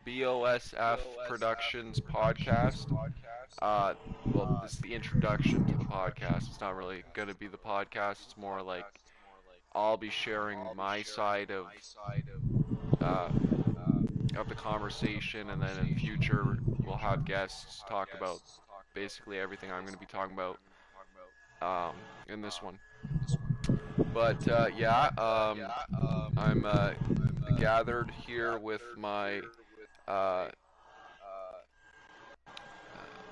BOSF Productions podcast. Well, this is the introduction to the podcast. It's not really going to be the podcast. It's more like I'll be sharing my side uh, of the conversation, and then in future we'll have guests talk about basically everything I'm going to be talking about in this one. But I'm gathered here with my uh,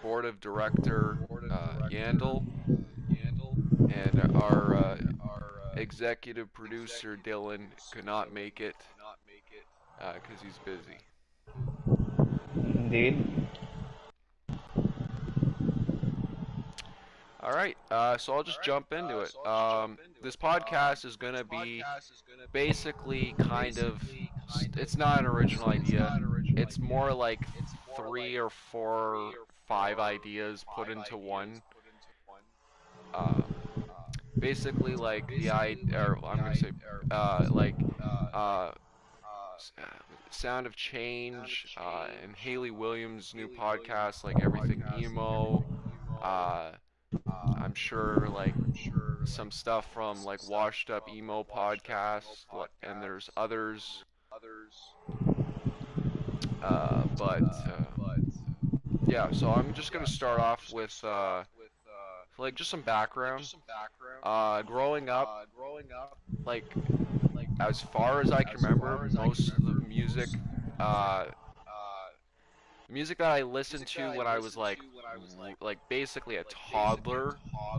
board of director Yandel and our executive producer Dylan could not make it because he's busy. Indeed. All right, so I'll just jump into it. This podcast is going to be basically kind of, it's not an original idea. It's more like three or four, five ideas put into one. Uh, Basically, like the or I'm gonna say, like, uh, Sound of Change, and Haley Williams' new podcast, like Everything Emo. Uh, I'm sure like some stuff from like Washed Up Emo podcast, and there's others. But yeah, so I'm just gonna start off with like just some background. Growing up, like as far as I can remember, most of uh, the music that I listened to when I was like basically a toddler,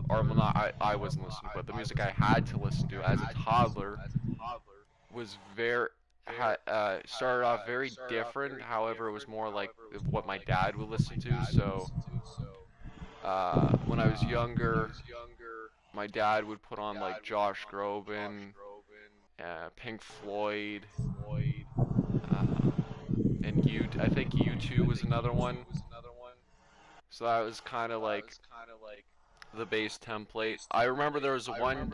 or well, not I wasn't listening, but the music I had to listen to as a toddler was started off very different. However, it was more like what my dad would listen to. So when I was younger, my dad would put on like Josh Groban, Pink Floyd, uh, and I think U2 was another one. So that was kind of like the base template. I remember there was one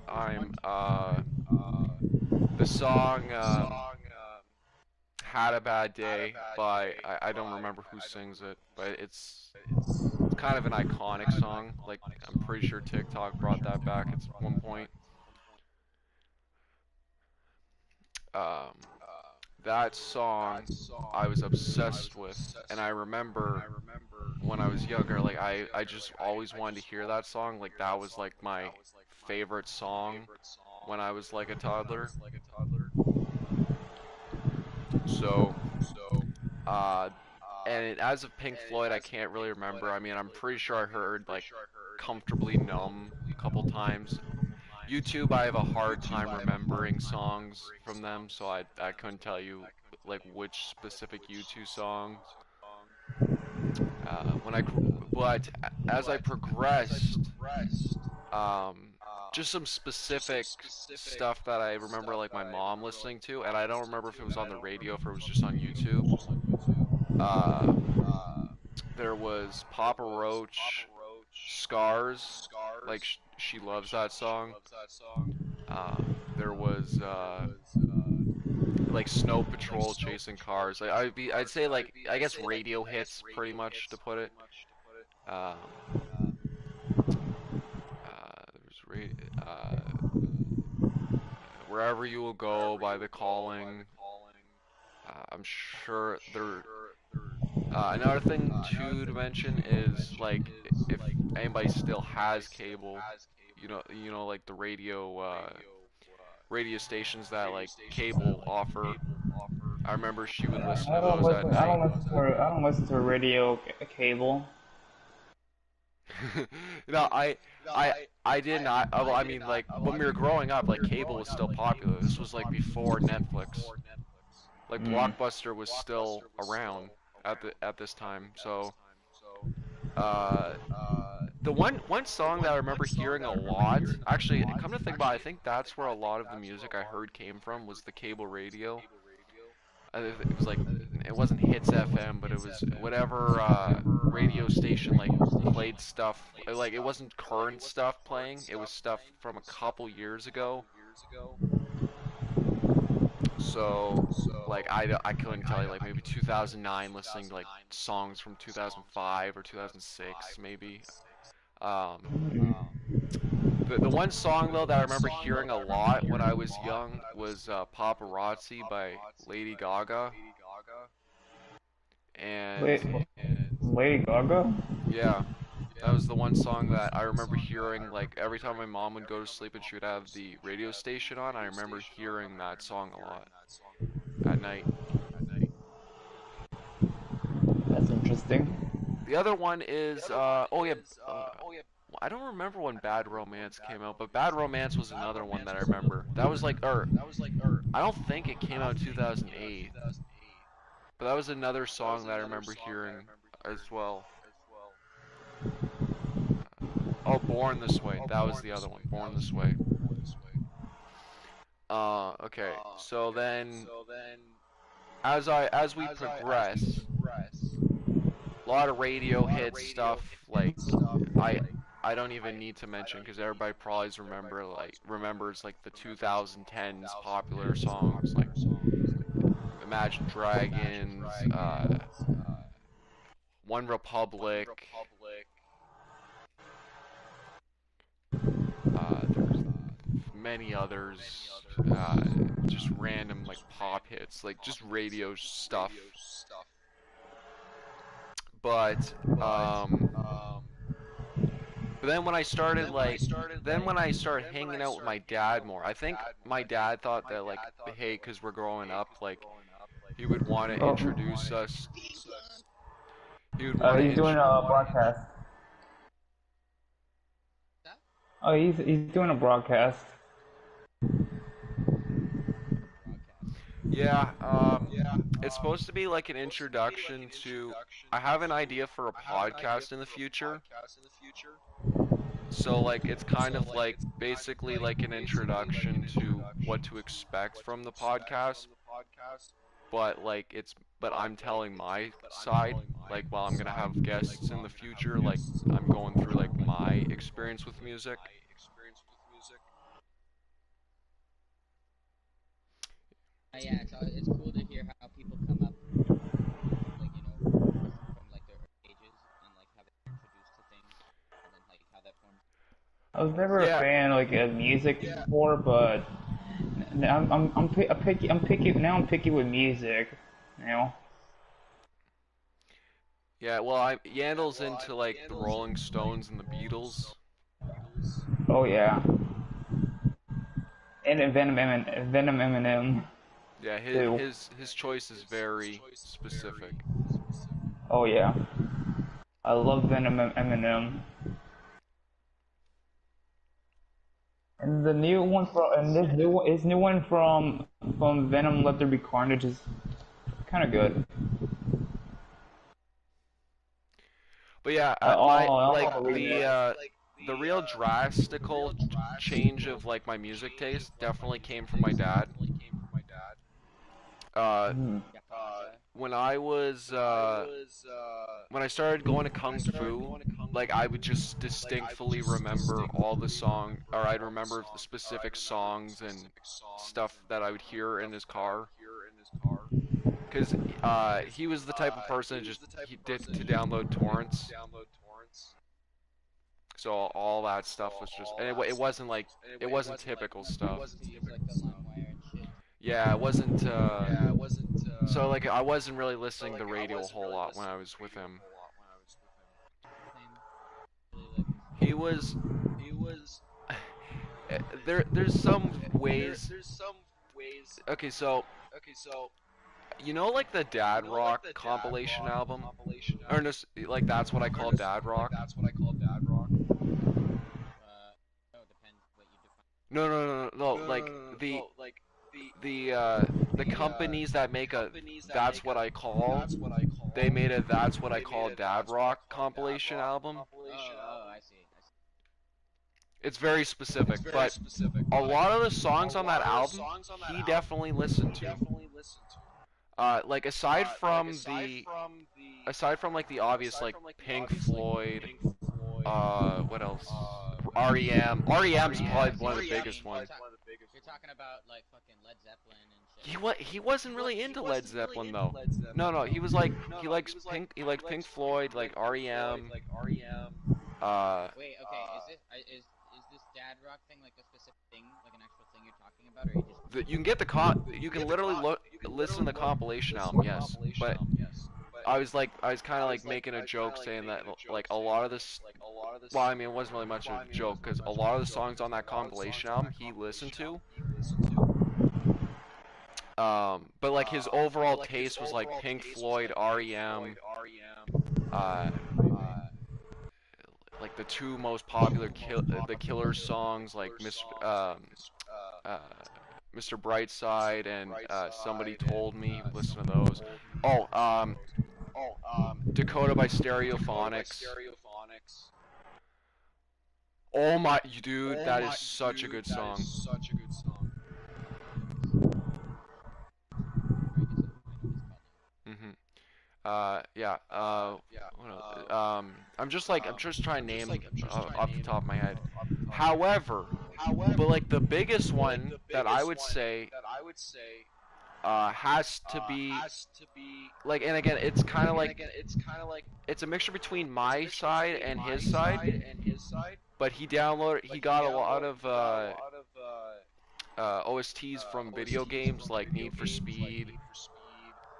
time the song "Had a Bad Day" by I don't remember who sings it, but it's kind of an iconic song. Like I'm pretty sure TikTok brought that back at one point. Um, that song I was obsessed with, and I remember when I was younger, like I just always wanted to hear that song. Like that was like my favorite song when I was like a toddler. So, uh, and as of Pink Floyd, I can't really remember. I mean, I'm pretty sure I heard like "Comfortably Numb" a couple times. YouTube, I have a hard time remembering songs from them, so I couldn't tell you like which specific U2 songs. When I but as I progressed, um, just some specific stuff that I remember like my mom listening to, and I don't remember if it was on the radio, if it was just on YouTube. Uh, there was Papa Roach, Scars, like she loves that song. There was like Snow Patrol, Chasing Cars. I'd say like I guess radio hits pretty much to put it. Um, there's Wherever You Will Go by The Calling. I'm sure there. Another thing too to mention is like if anybody still has cable, like the radio stations that like cable offer. I remember she would listen to I don't those at listen. night. I don't listen to radio cable. No, I did not. Well, I mean, like when we were growing up, like cable was still popular. This was like before Netflix. Like Mm. Blockbuster was still around at this time. So, uh, the one song that I remember hearing a lot, actually, come to think about it, I think that's where a lot of the music I heard came from was the cable radio. It was like it wasn't Hits FM, but it was whatever radio station like played stuff. Like it wasn't current stuff playing. It was stuff from a couple years ago. So like I couldn't tell you like maybe 2009 listening to like songs from 2005 or 2006 maybe. Um, the one song though that I remember hearing a lot when I was young was Paparazzi by Lady Gaga. And Wait, Lady Gaga? yeah, that was the one song that I remember hearing like every time my mom would go to sleep and she would have the radio station on. I remember hearing that song a lot at night. That's interesting. The other one is oh yeah, I don't remember when Bad Romance came out, but Bad Romance was another one that I remember. That was like or I don't think it came out in 2008, but that was another song that I remember hearing as well. Oh, Born This Way. That was the other one. Born This Way. Okay. So then as we progress, a lot of radio hit stuff like I I don't even need to mention because everybody probably remembers like the 2010s popular songs like Imagine Dragons, One Republic. There's many others. Just random like pop hits, like just radio stuff. But but then when I started when I started hanging out with my dad more, I think my dad thought that like, hey, because we're growing up, like he would want to Oh, introduce us. He would want to he's doing int. a broadcast. Oh, he's doing a broadcast. Yeah, it's supposed to be like an introduction to. I have an idea for a podcast in the future. So like it's kind of like basically like an introduction to what to expect from the podcast, but but I'm telling my side like while I'm gonna have guests in the future, like I'm going through like my experience with music. Yeah, it's cool to hear how people come up, like, from like their early ages and like how they're introduced to things and then like how that forms. I was never a Yeah, fan like of music before, but I'm picky now. I'm picky with music. You know. yeah. Well, Yandel's into like the Rolling Stones and the Beatles. Oh yeah. And Venom Eminem Yeah, too. his choice is very specific. Oh yeah. I love Venom Eminem. And the new one from and his new one from Venom Let There Be Carnage is kind of good. But yeah, my like I'll read it. the real drastical change of like my music taste definitely came from my dad. Uh, Hmm. when I was when I started going to Kung Fu, like I would just distinctly remember all the song, or I'd remember the specific songs and stuff that I would hear in his car. Cause he was the type of person that just he did to download torrents, so all that stuff was just, and it wasn't like it wasn't typical stuff. Used to use like the LimeWire and shit. Yeah, it wasn't. So like I wasn't really listening to the radio a whole lot when I was with him. Same. Really like. He was there's some ways. Okay, so you know like the Dad Rock compilation album, or just like that's what I call Dad Rock. No, depends what you define. No. Like the companies that make a that's what I call. They made a that's what I call Dad Rock compilation album. Oh, I see. It's very specific, but a lot of the songs on that album he definitely listened to. Like aside from like the obvious like Pink Floyd, what else? REM. REM's probably one of the biggest ones. You're talking about like fucking Led Zeppelin and shit he wasn't really into Led Zeppelin though. No, he was like he likes Pink Floyd, like REM. Wait, okay, is this dad rock thing like a specific thing, like an actual thing you're talking about, or are you just You can get you can literally listen to the compilation album, yes. But I was kind of like making a joke saying that like a lot of this, well, I mean, it wasn't really much of a joke because a lot of the songs on that compilation album he listened to. But like his overall taste was like Pink Floyd, REM, uh, like the two most popular the Killers songs, like Mr. Brightside and Somebody Told Me. Listen to those. Oh, Dakota by Stereophonics. Oh my, dude, that is such a good song. Mhm. Yeah. What else? I'm just trying to name off the top of my head. However, but like the biggest one that I would say has to be like, and again, it's kind of like it's a mixture between my side and his side. But he got a lot of OSTs from video games like Need for Speed.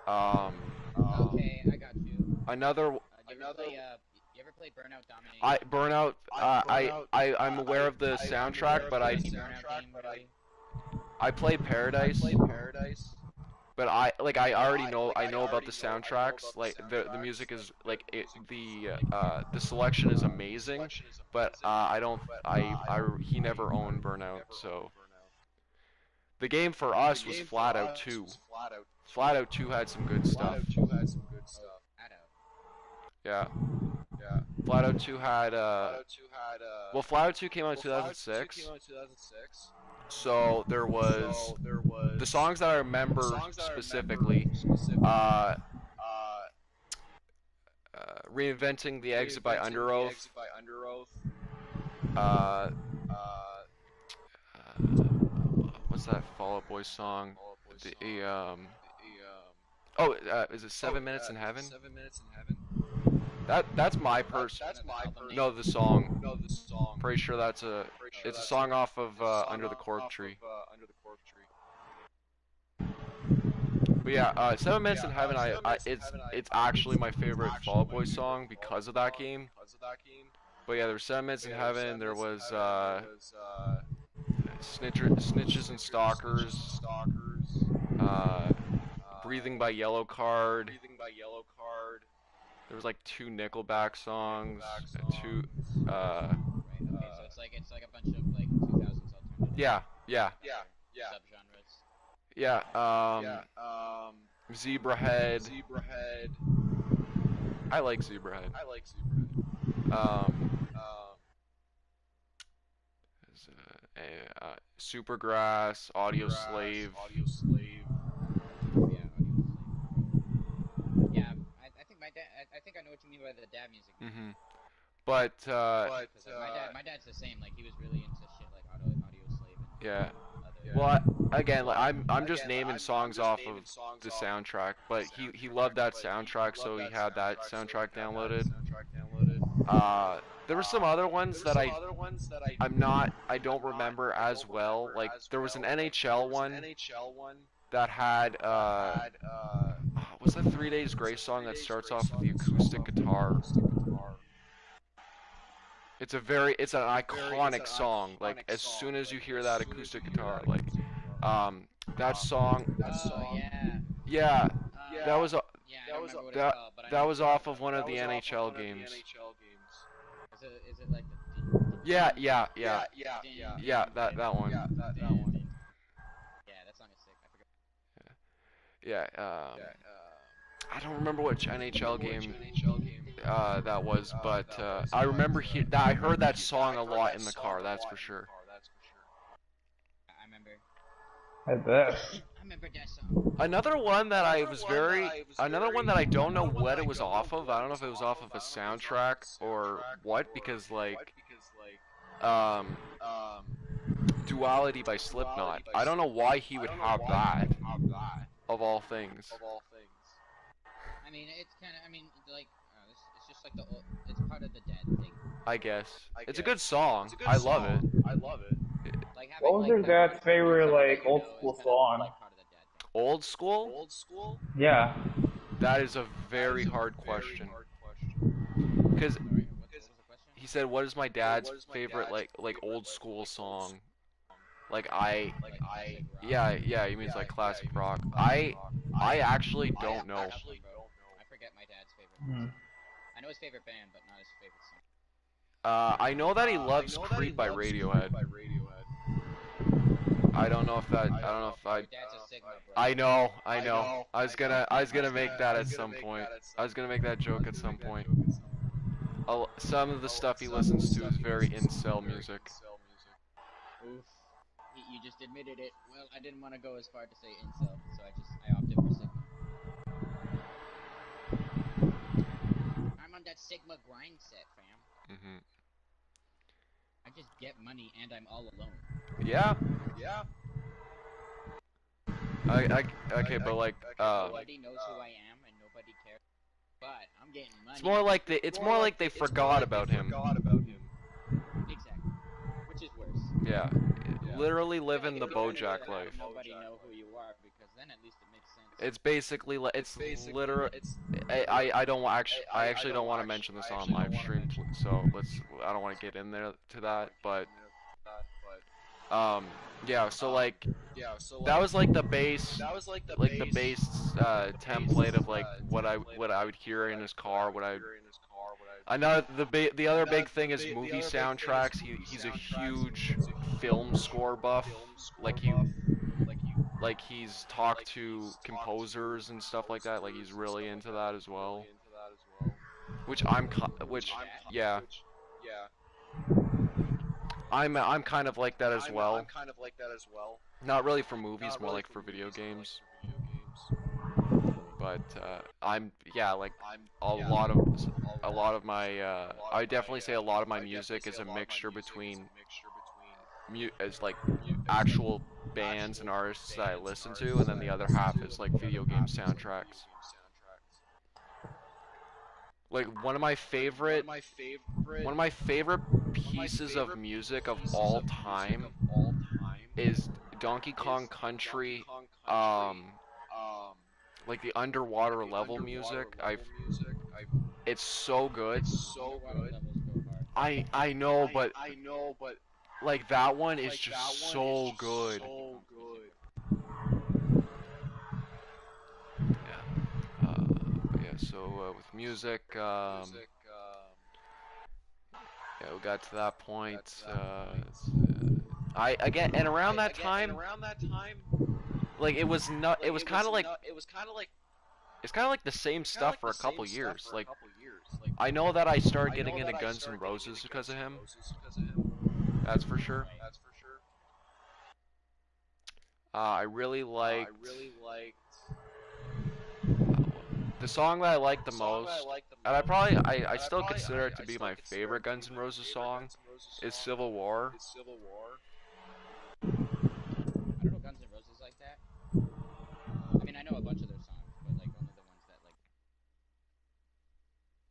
Okay, I got you. Another You ever play Burnout Domination? I'm aware of the soundtrack, but Any Burnout game, really? I played Paradise. But I already know about the soundtracks. Like the music is like the selection is amazing, but he never owned Burnout, so the game for us was Flat Out 2. Flat Out 2 had some good stuff. Yeah. Flat Out 2 had well, Flat Out 2 came out in 2006. So there was the songs that I remember specifically, Reinventing the Exit by Underoath, what's that Fall Out Boy song? Is it 7 Minutes in Heaven? That's my No, the song. Pretty sure it's a song off of Under the Cork Tree. But yeah, 7 Minutes in Heaven. It's actually my favorite Fall Out Boy song because of that game. But yeah, there was 7 Minutes in Heaven. There was Snitches and Stalkers. Breathing by Yellow Card. There was like 2 Nickelback songs, two. Right. Okay, so it's like a bunch of like 2000s alternative. Yeah. Subgenres. Yeah. Zebrahead. I like Zebrahead. Supergrass, Audio Slave. Yeah, I think my dad. I think I know what you mean by the dad music. Mm-hmm. But my dad's the same. Like he was really into shit like Audio Slave. And yeah. other, Well, again, I'm just naming songs off of the soundtrack, but he loved that soundtrack, so he had that soundtrack downloaded. There were some other ones that I don't remember as well. Like there was an NHL one that had what's that 3 Days Grace song that starts off with the acoustic guitar? It's an iconic song. Like as soon as you hear that acoustic guitar, like that song. Oh Yeah, that was yeah. I don't remember what it's called, but I that know was off of one of the NHL games. Is it like the? Yeah, Din, that one. Yeah, that song is sick. I forgot. Yeah, I don't remember which NHL game that was, but I remember I heard that song a lot in the car. That's for sure. I remember. I bet. I remember that song. Another one that I don't know what it was off of. I don't know if it was off of a soundtrack or what, because like Duality by Slipknot. I don't know why he would have that, of all things. I mean, it's kind of. I mean, like, it's just like the. It's part of the dead thing. I guess. It's a good song. I love it. Like having, What was like, your the dad's person favorite, that like, you old know school is kind of, song? like, part of the dead thing. Old school? Yeah. That is a very hard question. Because Sorry, what was the question? he said, "What is my dad's favorite like old school song?" Like Like classic rock. yeah, he means like classic rock. I actually don't know. I forget my dad's favorite. Hmm. I know his favorite band, but not his favorite song. I know that he loves Creep by Radiohead. I don't know if I. Your dad's a Sigma, bro. I know. I was gonna make that at some point. I was gonna make that joke at some point. Some of the stuff he listens to is very incel music. Oof. You just admitted it. Well, I didn't want to go as far to say incel, so I opted for Sigma. I'm on that Sigma grind set, fam. Mhm. I just get money and I'm all alone. Yeah. Okay, but like Nobody knows who I am and nobody cares. But I'm getting money. it's more like they forgot about him. Exactly. Which is worse. Yeah. Literally living the If you're gonna Bojack have life. Nobody know who you are because then at least it makes sense. It's basically literal. I don't I actually don't want to mention this on live stream, so I don't want to get in there to that, but yeah, so like that was like the base template of like what I would hear in his car, I know the other big thing is movie soundtracks. He's a huge film score buff. Like he's talked to composers and stuff like that. Like he's really into that as well. Yeah, I'm kind of like that as well. Not really for movies, more like for video games. But like a lot of my I would definitely say a lot of my music is a mixture between like actual bands and artists that I listen to, and then the other half is like video game soundtracks. Like one of my favorite pieces of music of all time is Donkey Kong Country, like the underwater level music. It's so good. I know, but like that one is just so good. So with music, yeah, we got to that point. And around that time, like it was not. It was kind of like it's kind of like the same stuff for a couple years. Like I know that I started getting into Guns N' Roses because of him. That's for sure. I really liked the song that I like the most, and I still consider it to be my favorite Guns N' Roses song, is Civil War. I don't know Guns N' Roses like that. I mean, I know a bunch of their songs, but like only the ones that like.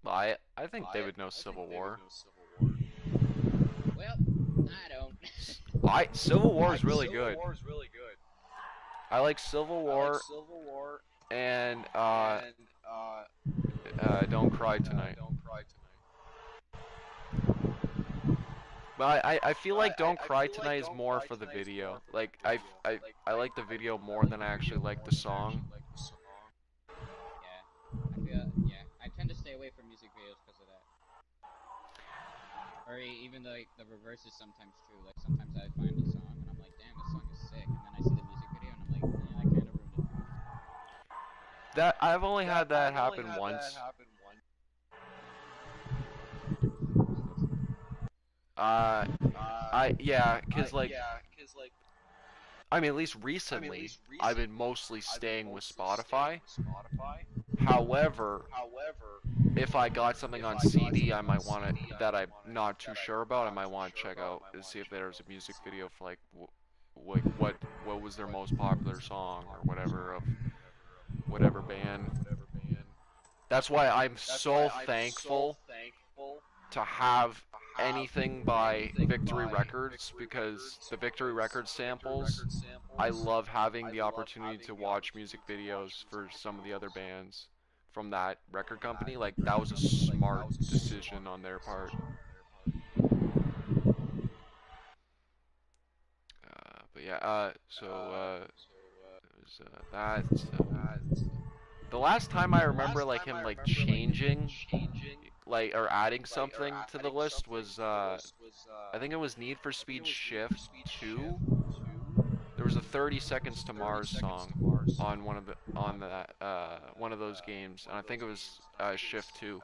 Well, I think they would know Civil War. Well, I don't. Civil War is really good. I like Civil War and Don't Cry Tonight. But I feel like Don't Cry Tonight is more for the video. Like I like the video more than I actually like the song. I tend to stay away from music videos because of that. Or even though like, the reverse is sometimes true. Like sometimes I find a song and I'm like, damn, this song is sick, and then I see the music video and I'm like, yeah, I kind of ruined it for me. That I've only had that happen once. Cause like, I mean, at least recently, I've been mostly staying with Spotify. However, if I got something on CD, I might want to that I'm not too sure about. I might want to check out and see if there's a music video for like what was their most popular song or whatever of whatever band. That's why I'm so thankful to have anything by Victory Records, because the Victory Records samples, I love having the opportunity to watch music videos for some of the other bands from that record company. Like, that was a smart decision on their part. But yeah, it was that. The last time I remember like him like changing like or adding something to the list was I think it was Need for Speed Shift 2. There was a 30 Seconds to Mars song on one of those games, and I think it was Shift 2.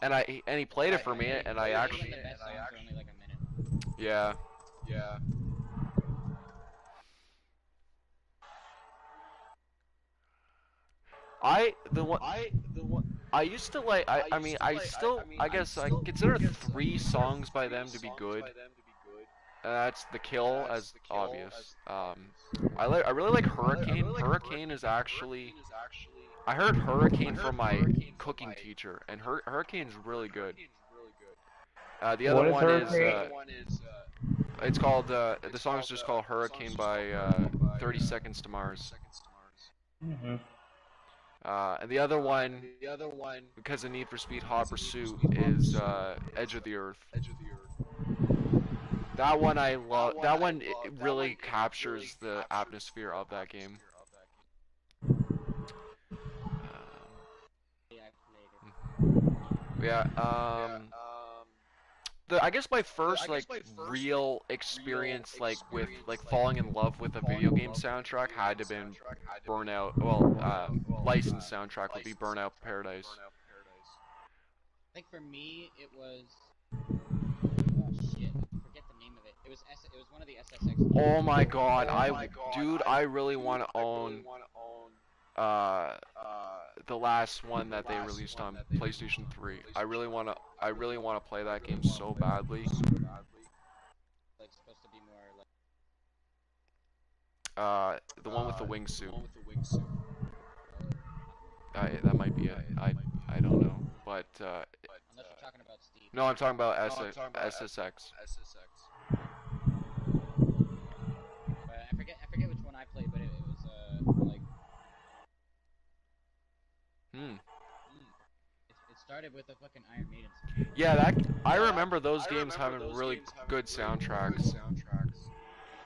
And he played it for me, and I actually The best songs are only like a minute. yeah. I used to like I guess I consider 3 songs by them to be good. That's The Kill, as obvious. I really like Hurricane. Hurricane is actually I heard Hurricane from my cooking teacher, and Hurricane's really good. The other What is one Hurricane? is it's called the song is just called Hurricane by 30 Seconds to Mars. Mm-hmm. And the other one, because of Need for Speed Hot Pursuit, is Edge of the Earth. That one I love. That one it really captures the atmosphere of that game. Yeah, I played it. Yeah. I guess my first like real experience like with like falling in love with a video game soundtrack had to have been Burnout. Well, licensed soundtrack would be Burnout Paradise. Like for me, it was. Oh shit! I forget the name of it. It was one of the SSX games. Oh my god, dude, I really want to own the last one that they released on PlayStation 3. I really want to play that game so badly. Like supposed to be more like. The one with the wingsuit. That might be it. I don't know, but Unless you're talking about Steve. no, I'm talking about SSX. But I forget which one I played, but it was like. It started with a fucking Iron Maiden song. Yeah, I remember those games having really good soundtracks.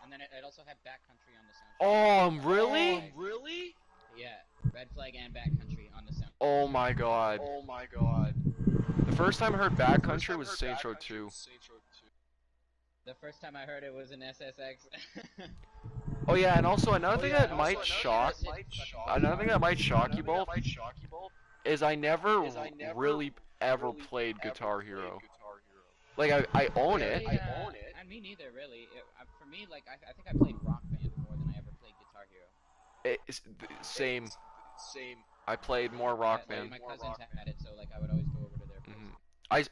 And then it also had Backcountry on the soundtrack. Oh, really? Yeah, Red Flag and Backcountry on the soundtrack. Oh my god. The first time I heard Backcountry was Saints Row 2. The first time I heard it was in SSX. Oh yeah, and also another thing that might shock you both is I never really ever played Guitar Hero. Like I own it. I me neither, really. For me, like I think I played Rock Band more than I ever played Guitar Hero. It's same. I played more Rock Band. My cousins had it, so like I would always go over to their place.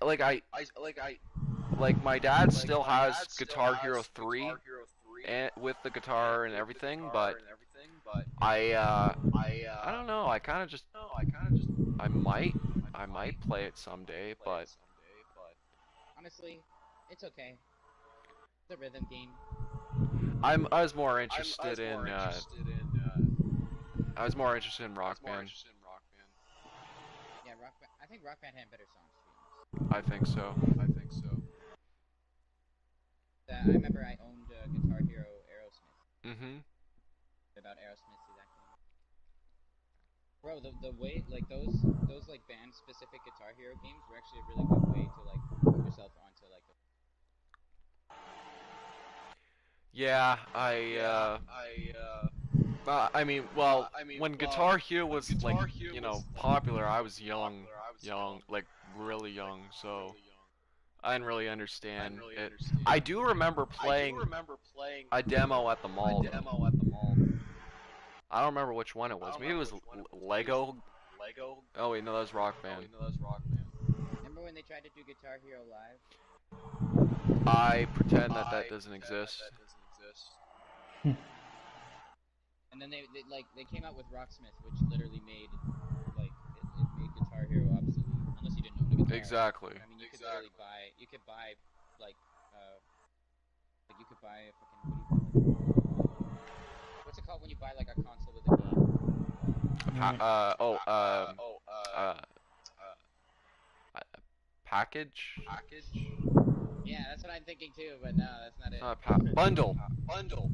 Like my dad still has Guitar Hero 3 and with the guitar and everything, but I don't know. I kind of just I might play it someday, but Honestly, it's okay. It's a rhythm game. I was more interested in Rock Band. Yeah, Rock Band. I think Rock Band had better songs, to be honest. I think so. I remember I owned Guitar Hero Aerosmith. Mhm. About Aerosmith to that game. Bro, the way like those like band specific Guitar Hero games were actually a really good way to like put yourself onto like. Yeah, I mean, well, when Guitar Hero was like, you know, popular, I was young, like really young, so I didn't really understand it. I do remember playing a demo at the mall. I don't remember which one it was. Maybe it was Lego Oh wait, no, that was Rock Band. Remember when they tried to do Guitar Hero Live? I pretend that that doesn't exist. And then they came out with Rocksmith, which literally made it made Guitar Hero obsolete. Unless you didn't own a guitar. Exactly. I mean, you could literally buy you could buy you could buy a fucking what's it called when you buy like a console with a game? Package? Yeah, that's what I'm thinking too, but no, that's not it. Bundle. Bundle.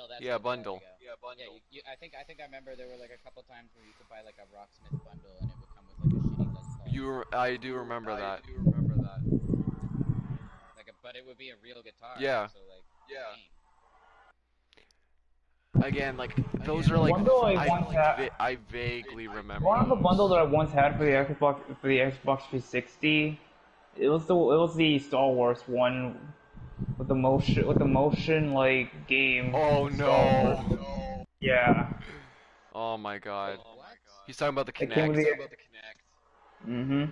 That's Yeah, it, bundle. there we go. Yeah, I think I remember there were like a couple times where you could buy like a Rocksmith bundle and it would come with like a shitty Les Paul. I do remember that. But it would be a real guitar. Yeah. So like, dang. Again, like those are like Bundle I vaguely remember. One of the bundles that I once had for the Xbox 360, it was the Star Wars one with the motion like game. Oh no. Yeah. Oh my god. What? He's talking about the It came with Kinect. Mm-hmm.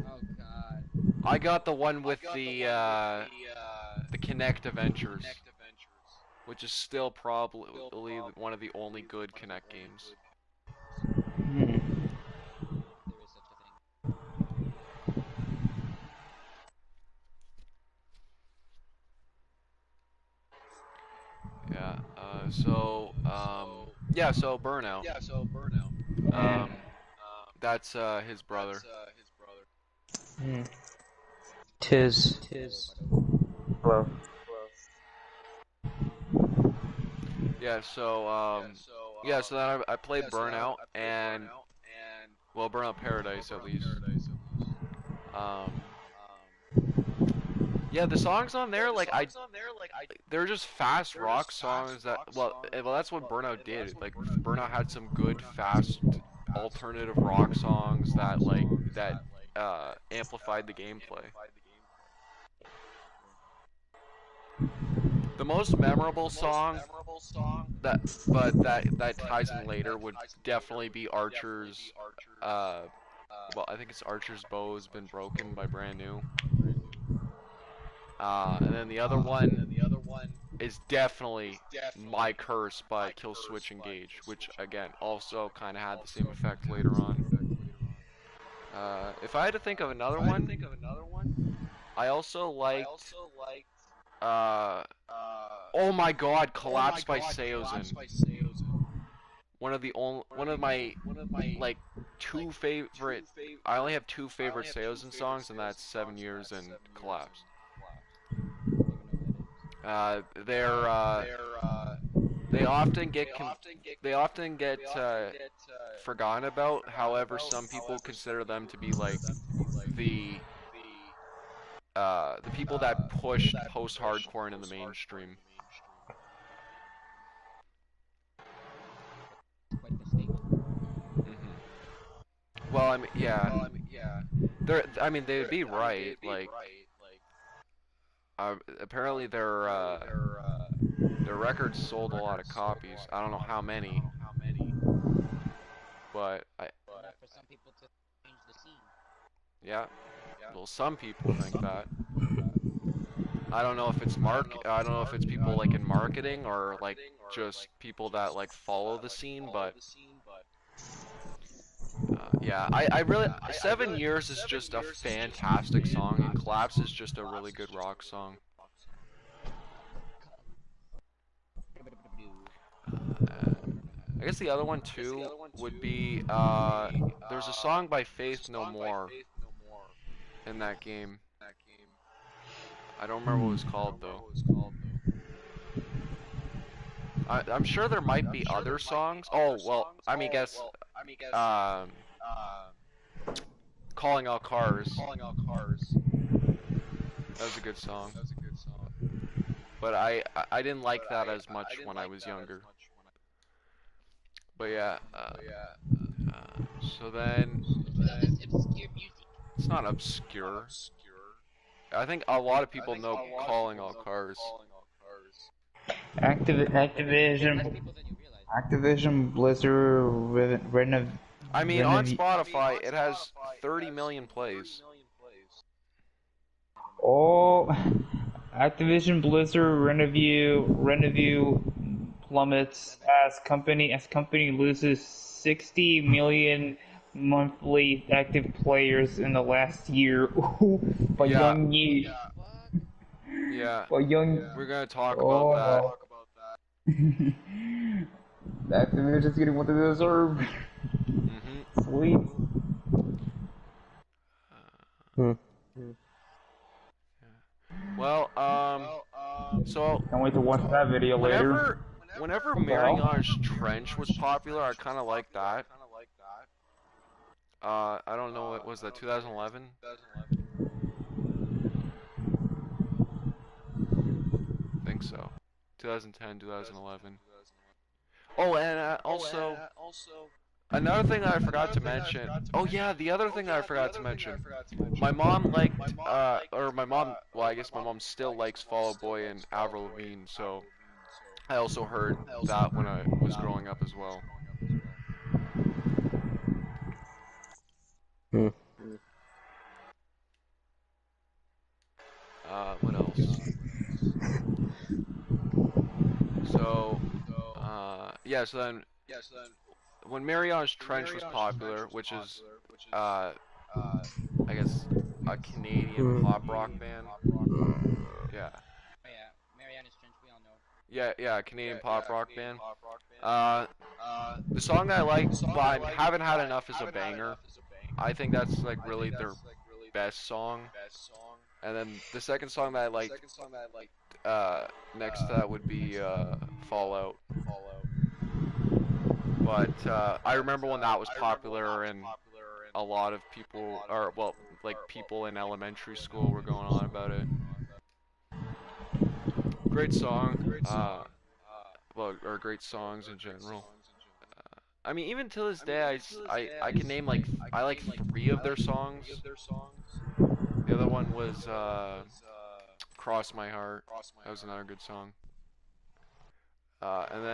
Oh god. I got the one with the Kinect Adventures, which is still probably one of the only good Kinect games. There is such a thing. Yeah. So Burnout. That's his brother. Tis. Hello. Yeah. So then I played Burnout and well, Burnout Paradise at least. Yeah, the songs on there, they're just fast rock songs that, well, that's what Burnout did. Like, Burnout had some good, fast, alternative rock songs that, amplified the gameplay. The most memorable song that ties in later would definitely be Archer's, well, I think it's Archer's Bow Has Been Broken by Brand New. And then the other one is definitely My Curse by Killswitch Engage, which again also kind of had the same effect later on. If I had to think of another one, I also liked oh my god, Collapse by Seosin. One of my like two favorite. I only have two favorite Seosin songs, and that's 7 Years and Collapse. They often get forgotten about. However, some people consider them to be like the people that pushed post-hardcore into the mainstream. Quite the statement. Well, I mean, yeah. They'd be right. Like, apparently their records sold a lot of copies. I don't know how many, but Enough for some people to change the scene. yeah. Well, some people think that. I don't know if it's people like in marketing or like just people that like follow the scene, but yeah, I really 7 Years is just a fantastic song, and Collapse is just a really good rock song. I guess the other one too would be there's a song by Faith No More in that game. I don't remember what it was called though. I'm sure there might be other songs. Oh well, I mean, Calling All Cars. That was a good song. But I didn't like that as much when I was younger. But yeah, so then Obscure music. it's not obscure. I think a lot of people know Calling All Cars. Less Activision, people than you realize. Activision Blizzard I mean, on Spotify, it has 30 million plays. Oh, Activision Blizzard revenue plummets as company loses 60 million monthly active players in the last year. By Yeah. Young Yi. Yeah. By Young. We're gonna talk about that. Activision's getting what they deserve. Mm-hmm. Sweet. Well, so Can't wait to watch that video later. whenever What the hell? Marianas Trench was popular, I kind of liked that. I don't know, what was that, 2011? I think so. 2010, 2011. Oh, and also, another thing that I forgot to mention. Oh yeah, the other thing that I forgot to mention. My mom liked, well, I guess my mom still likes Fall Out Boy and Avril Lavigne, so I also heard that when I was growing up as well. What else? So, yeah, so then, when Marianas Trench was popular, which is, I guess, a Canadian pop rock band. Yeah. Oh yeah, Marianas Trench, we all know. Yeah, Canadian pop rock band. The song that I like, but I haven't had enough, is a banger. I think that's like really their best song. And then the second song that I like, next to that would be Fallout. But I remember when that was popular and a lot of people, or well, like people in elementary school were going on about it. Great song. Well, or great songs in general. I mean, even to this day, I can name like, I like 3 of their songs. The other one was Cross My Heart. That was another good song. And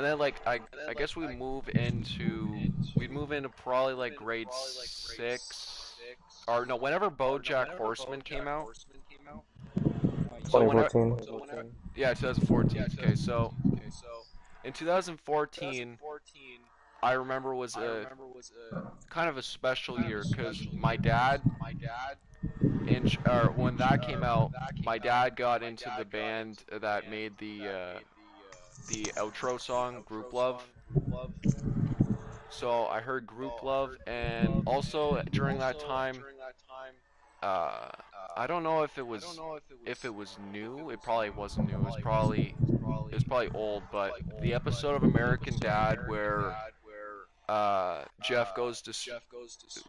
then like I guess we'd move into probably like grade 6, or no, whenever BoJack Horseman came out. So 2014. Yeah, 2014. Okay, so in 2014, I remember was a kind of a special year because my dad, when that came out, my dad got into the band that made the outro song, Group Love. So I heard Group Love, and also during that time, I don't know if it was new. It probably wasn't new. It was probably old. But the episode of American Dad where Jeff goes to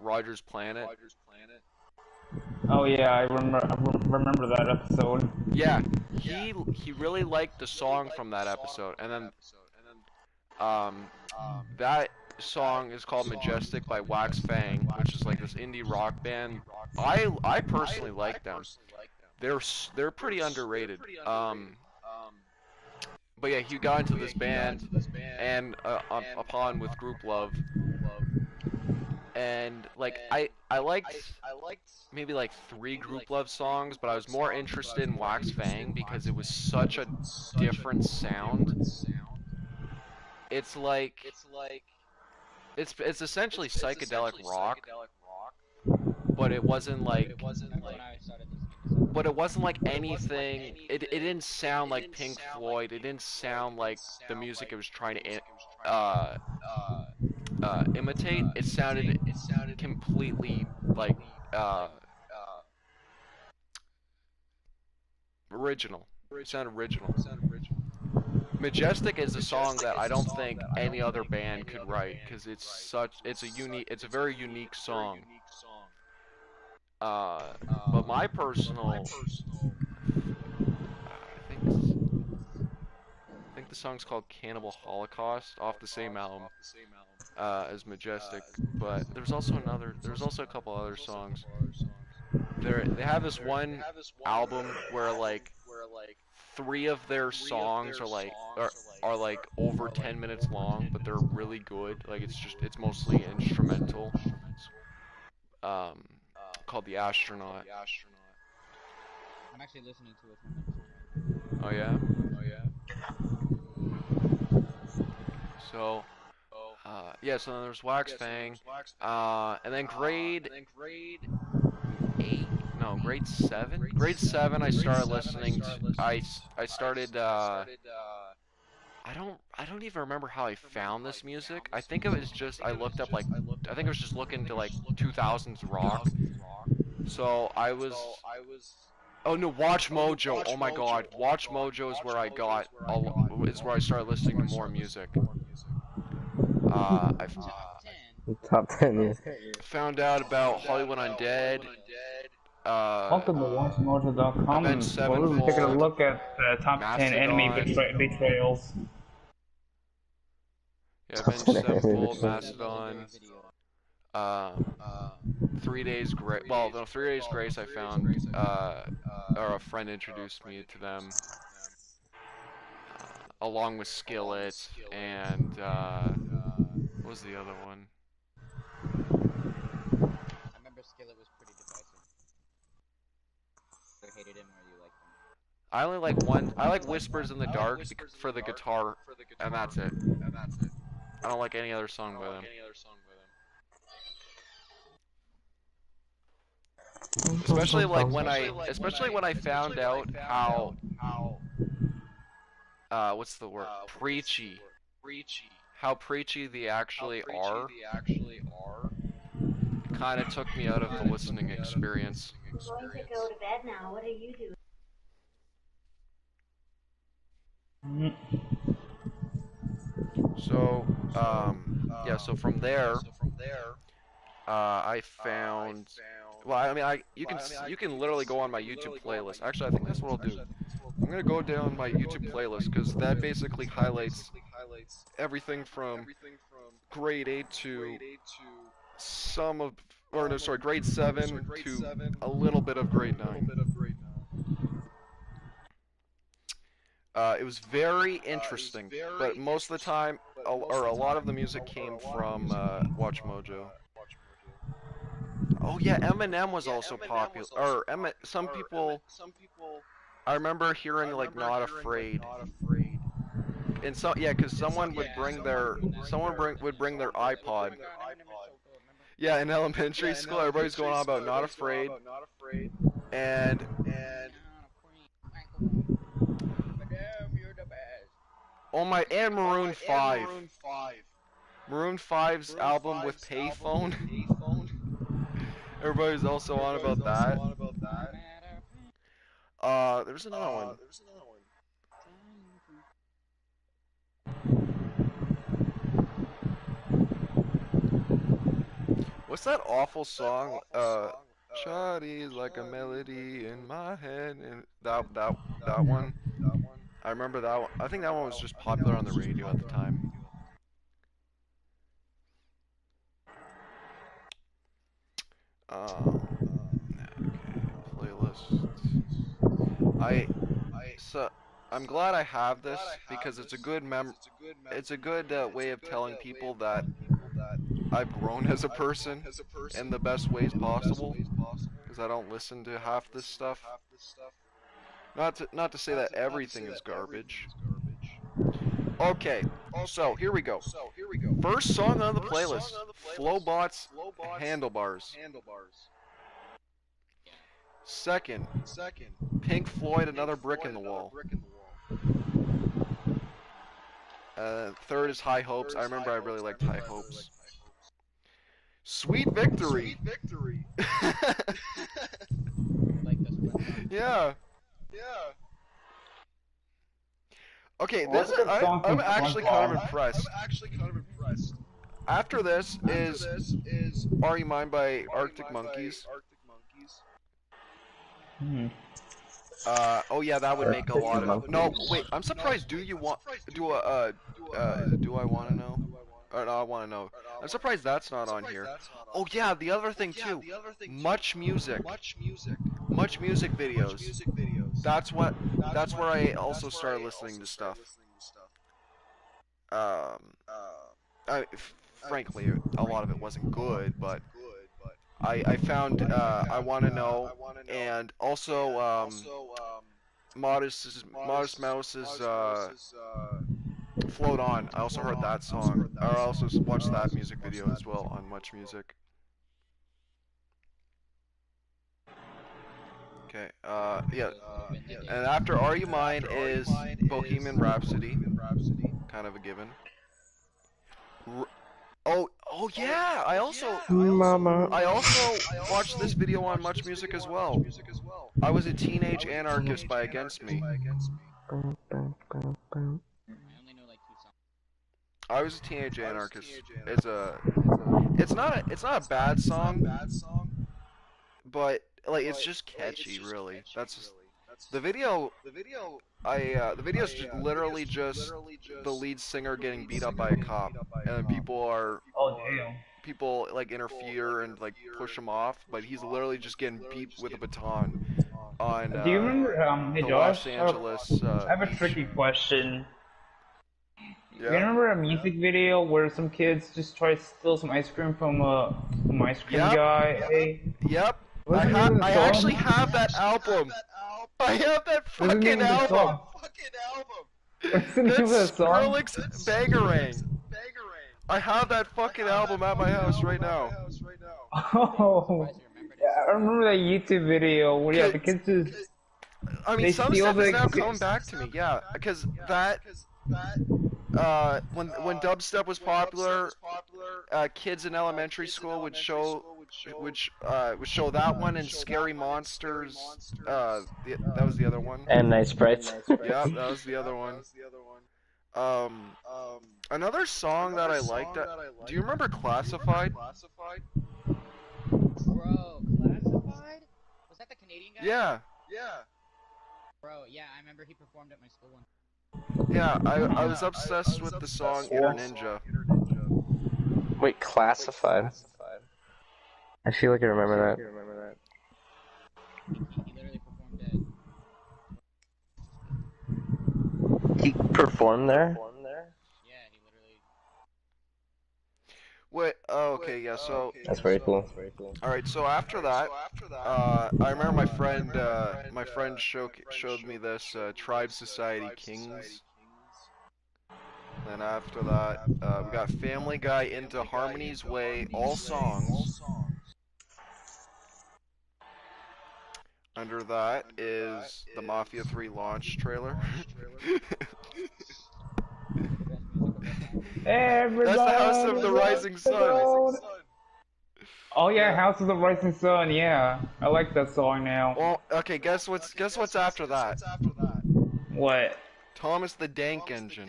Roger's planet. Oh yeah, I remember that episode. Yeah, he really liked the song from that episode, and then that song is called Majestic by Wax Fang, which is like this indie rock band. I personally like them. They're pretty underrated. But yeah, he got into this band, and upon with Group Love, and like I liked maybe like 3 Group Love songs, but I was more interested in Wax Fang because it was such a different sound. It's like it's essentially psychedelic rock, but it wasn't like anything. It didn't sound like Pink Floyd. It didn't sound like the music it was trying to imitate. It sounded completely like original. It sounded original. Majestic is a song that I don't think any other band could write because it's a very unique song. But my personal, I think the song's called Cannibal Holocaust, off the same album as Majestic. But there's also a couple other songs. They have this one album where like 3 of their songs are like are like over 10 minutes long, but they're really good. Like it's mostly instrumental. Um, called The Astronaut. I'm actually listening to it from Oh yeah. So, yeah. So then there's Wax Fang, and then grade 8. No, grade 7. Grade 7, I started listening to. I started. I don't even remember how I found this music. I think it was just I looked up like I think I was just looking to like 2000s rock. So I was. Oh no, Watch Mojo. Oh my God, Watch Mojo is where I got. Is where I started listening to more music. I Top 10. Top 10, yeah. found out about Hollywood Undead. Welcome to WatchMojo.com, Avenged where we'll be taking a Sevenfold, look at the top 10 enemy Mastodon. betrayals. Yeah, Avenged Sevenfold, Mastodon. Mastodon. 3 Days Grace. Well, no, 3 Days Grace. I found, or a friend introduced me to them, along with Skillet and what was the other one? I remember Skillet was pretty divisive. You hated him or you liked him. I only like one. I like Whispers in the Dark for the guitar, and that's it. I don't like any other song by them. Especially like when I found out how what's the word? Preachy. How preachy they actually are. It kind of took me out of the listening experience. I'm going to go to bed now. What are you doing? So, yeah, so from there, I found, well, I mean, you can literally go on my YouTube playlist. Actually, I think that's what I'll do. I'm gonna go down my YouTube playlist because that basically highlights everything from grade 8 to some of, or no, sorry, grade 7 to a little bit of grade 9. It was very interesting, but most of the time, or a lot of the music came from Watch Mojo. Oh yeah, Eminem was also popular. Or some people. I remember hearing like Not Afraid. And so yeah, because someone would bring their iPod. Yeah, in elementary school, everybody's going on about Not Afraid. And oh my, and Maroon 5. Maroon 5's album with Payphone. Everybody's also on about that. There's another one. What's that awful song? Shawty's like a melody in my head, and that one. I remember that one. I think that one was just popular on the radio at the time. Okay, playlist. I'm glad I have this because it's a good way of telling people that I've grown as a person in the best ways possible, because I don't listen to half this stuff. Not to say that everything is garbage. Okay, so here we go. First song on the playlist, Flowbot's Handlebars. Second, Pink Floyd, Another Brick in the Wall. Third is High Hopes. I remember I really liked High Hopes. Sweet Victory. Yeah. Okay, this is, I'm actually kind of impressed. After this is Are You Mine by Arctic Monkeys. Oh yeah, that would make a lot of. No, wait. I'm surprised. Do I want to know? Or no, I want to know. I'm surprised that's not on here. Oh yeah, the other thing too. Much music videos. That's where I also started listening to stuff. um, frankly, a lot of it wasn't good, but I found I Want to Know, and also Modest Mouse's Float On. I also heard that song. I also watched that music video as well on Much Music. Okay, yeah. And after Are You Mine is Bohemian Rhapsody, kind of a given. Oh yeah, I also Mama. watched this video on Much Music as well. I Was a Teenage Anarchist by Against Me. I only know like 2 songs. I Was a Teenage Anarchist. It's not a bad song, but like it's just catchy, really. That's just, the video. The video's just literally just the lead singer getting beat up by a cop, and people like interfere and like push him off, but he's literally just getting beat with a baton on Do you remember, hey the Josh, Los Angeles I have a beach. tricky question. You Yeah. remember a music video where some kids just try to steal some ice cream from an ice cream Yep. guy? Hey, Yep. what's the name of the I song? actually have that album. I have that What's the name fucking of the album. song? What's the name of That's that song? Skrillex Bangarang. I have that fucking album at my house right now. Oh, yeah, I remember that YouTube video where yeah, the kids just I mean, they some steal stuff is the- now coming back to me, yeah, because that, when dubstep was popular, kids in elementary school would show that one and Scary Monsters, that was the other one. And Nice Sprites. Yeah, that was the other one. Another song that I liked, do you remember Classified? Bro, Classified? Was that the Canadian guy? Yeah, Bro, yeah, I remember he performed at my school one. yeah, I was obsessed with the song Inner Ninja. Wait, Classified. I feel like I remember that. He literally performed at... He performed there? Yeah, he literally... Wait, oh, okay, yeah, so, That's very cool. alright, so after that, I remember my friend showed me this, Tribe Society Kings. Then after that, we got Family Guy Into Harmony's Way, all songs. Under that is the Mafia 3 launch trailer. everybody. That's the House of the Rising Sun. Oh yeah, House of the Rising Sun. Yeah, I like that song now. Well, okay, guess what's after that? What? Thomas the Dank Engine.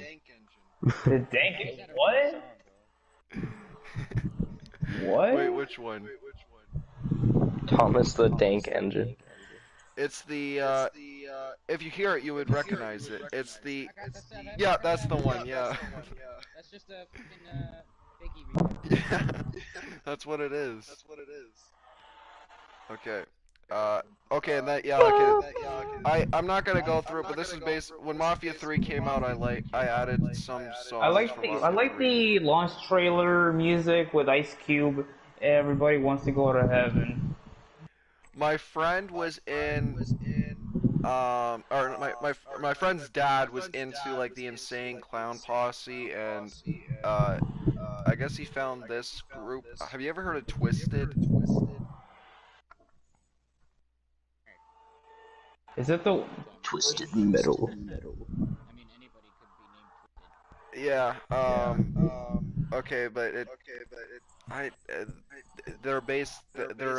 The Dank? What? What? Wait, which one? Thomas the Dank Engine. It's the if you hear it, you would recognize it. It's the, I got the 7. yeah, that's the one, yeah. That's just a fucking, Biggie remix. Yeah, that's what it is. Okay. Okay, and that, yeah, okay. I'm not gonna go through it, but this is based when Mafia 3 came out. I added some songs. I like from the Mafia 3. launch trailer music with Ice Cube. Everybody wants to go to heaven. My friend was in, or my friend's dad was into like the Insane Clown Posse, and I guess he found this group. Have you ever heard of Twisted? Is it the? Twisted Metal. I mean, anybody could be named Twisted. Yeah. Okay, but they're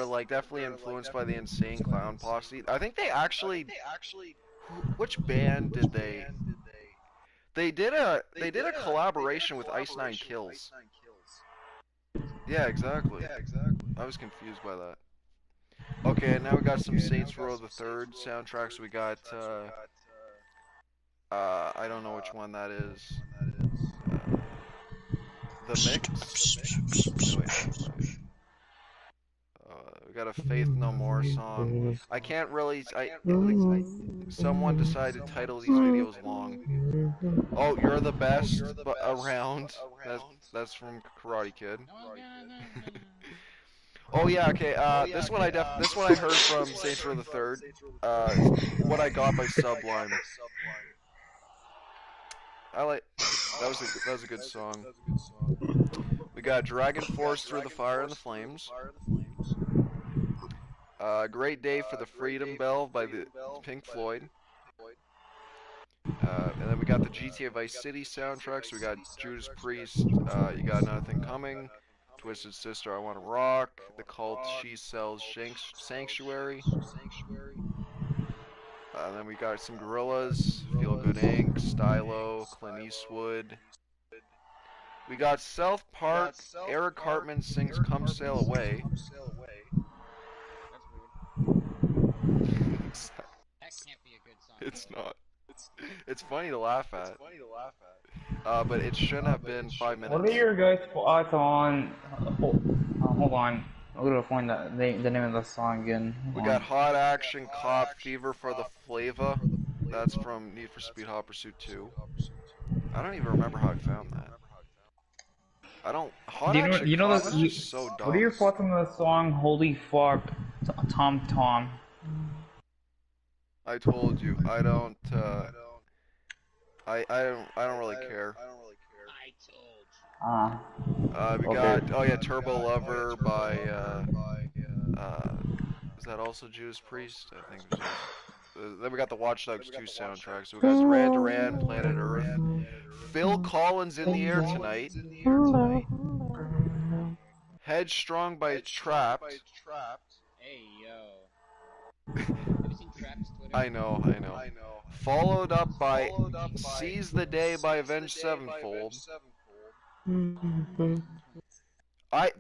like definitely influenced by the Insane Clown Posse. I think they actually, which band did they? They did a collaboration with Ice Nine Kills. Yeah, exactly. I was confused by that. Okay, now we got some Saints Row the Third soundtracks. We got I don't know which one that is. The Mix. Wait, we got a Faith No More song. I can't really. Someone decided to title these videos long. Oh, you're the best but around. That's from Karate Kid. Oh yeah, okay. This one I heard from Saints Row the Third. What I Got by Sublime. That was a good song. We got Dragon Force Through the Fire and the Flames. Great Day for the Freedom Bell by the Pink Floyd. And then we got the GTA Vice City soundtrack. So we got Judas Priest, You Got Another Thing Coming, Twisted Sister, I Wanna Rock, The Cult, She Sells, Sanctuary. Then we got some Gorillaz, Feel Good Inc., Stylo, Clint Eastwood. We got South Park, Eric Cartman sings Come Sail Away. That can't be a good song. It's not. It's funny to laugh at. But it shouldn't have been 5 minutes. What are your guys' thoughts on? Hold on. I'm gonna find the name of the song again. We got Hot Action Cop Fever for the Flava. That's from Need for Speed Hot Pursuit 2. I don't even remember how I found that. I don't. Hot Action Cop is just so dumb. What are your thoughts on the song "Holy Fuck"? Tom Tom. I told you, I don't really care. We got, oh yeah, Turbo Lover by, is that also Judas Priest? I think it was. Then we got the Watch Dogs 2 soundtrack. So we got Duran Duran, Planet Earth. Phil Collins in the Air Tonight. Headstrong by Trapped. Hey, yo. Have you seen Trapped's Twitter? I know. Followed up by Seize the Day by Avenged Sevenfold. I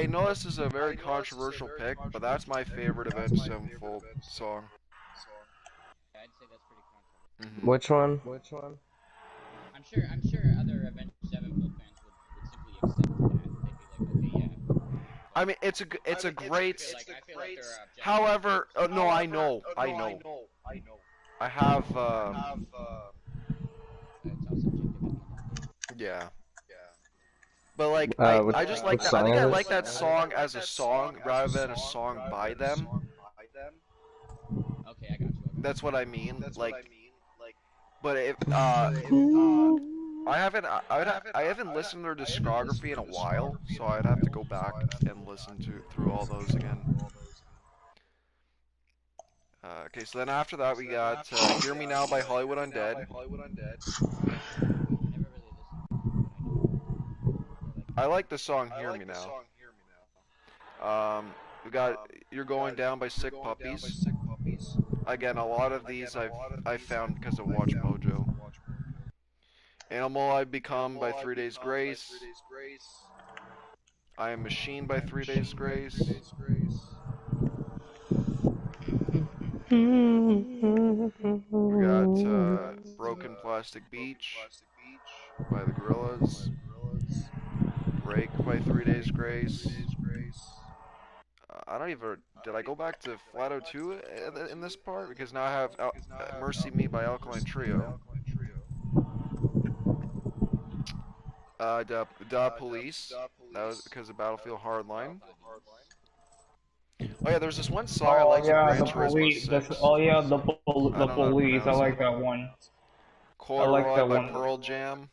know this is a very controversial pick, but that's my favorite Avenged Sevenfold song. Yeah, I'd say that's pretty controversial. Which one? I'm sure other Avenged Sevenfold fans would simply accept that. They'd be like, okay, yeah. I mean, it's a great. I feel like they're objective. However, no, I know. I have. It's all subjective. Yeah. But like, I just like that. I song think is I it? like that song as a song rather than a song by them. Okay, I got you. That's what I mean. Like, but if I haven't listened to their discography in a while, so I'd have to go back and listen through all those again. Okay, so then after that we got Hear Me Now by Hollywood Undead. I like the song Hear Me Now. We got You're Going Down by Sick Puppies. Again, a lot of these I found because of Watch Mojo. Animal I've Become by 3 Days Grace. I Am Machine by 3 Days Grace. We got Broken Plastic Beach by the Gorillaz. Break by 3 Days Grace. I don't even. Did I go back to Flato 2 in this part? Because now I have Mercy Me by Alkaline Trio. Da Police. That was because of Battlefield Hardline. Oh yeah, there's this one song I like. Yeah, Gran the Turismo police. 6. The police. I like that one. Corduroy by Pearl Jam.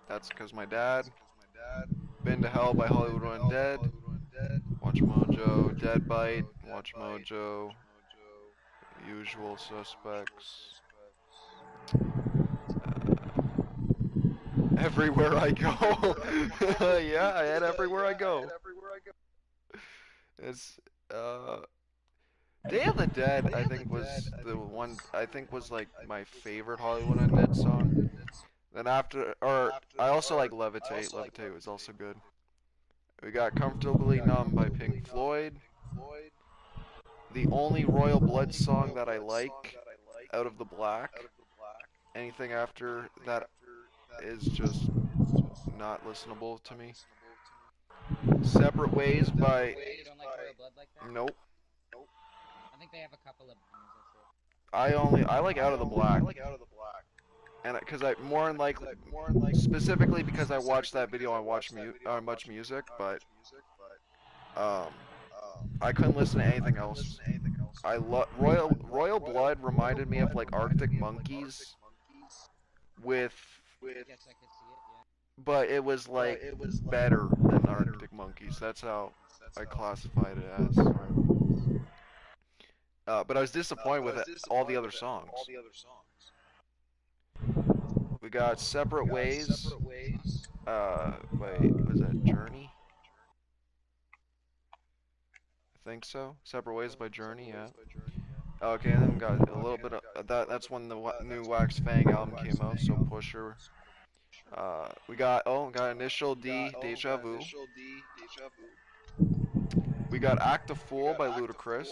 That's because my dad. Been to Hell by Hollywood Undead. Watch Mojo. Dead Bite. Watch Mojo. Usual Suspects. Everywhere I Go. Yeah, I had Everywhere I Go. It's Day of the Dead, I think was the one was like my favorite Hollywood Undead song. Then after, or I also like Levitate. Levitate was also good. We got Comfortably Numb by Pink Floyd. The only Royal Blood song that I like, Out of the Black. Anything after that is just not listenable to me. Separate Ways by... You don't like Royal Blood like that? Nope. I think they have a couple of bangers, that's it. I like Out of the Black. And because more than likely, specifically because I watched that video on Much Music, but um, I couldn't listen to anything else. Royal Blood reminded me of like Arctic Monkeys with, I guess I could see it, yeah. but it was like better than Arctic Monkeys. That's how I classified it as. But I was disappointed with all the other songs. We got Separate Ways. Was that Journey? I think so. Separate Ways by Journey, yeah. Okay, and then we got a little bit of that's when the new Wax Fang album came out, so Pusher. We got Initial D, Deja Vu. We got Act a Fool by Ludacris.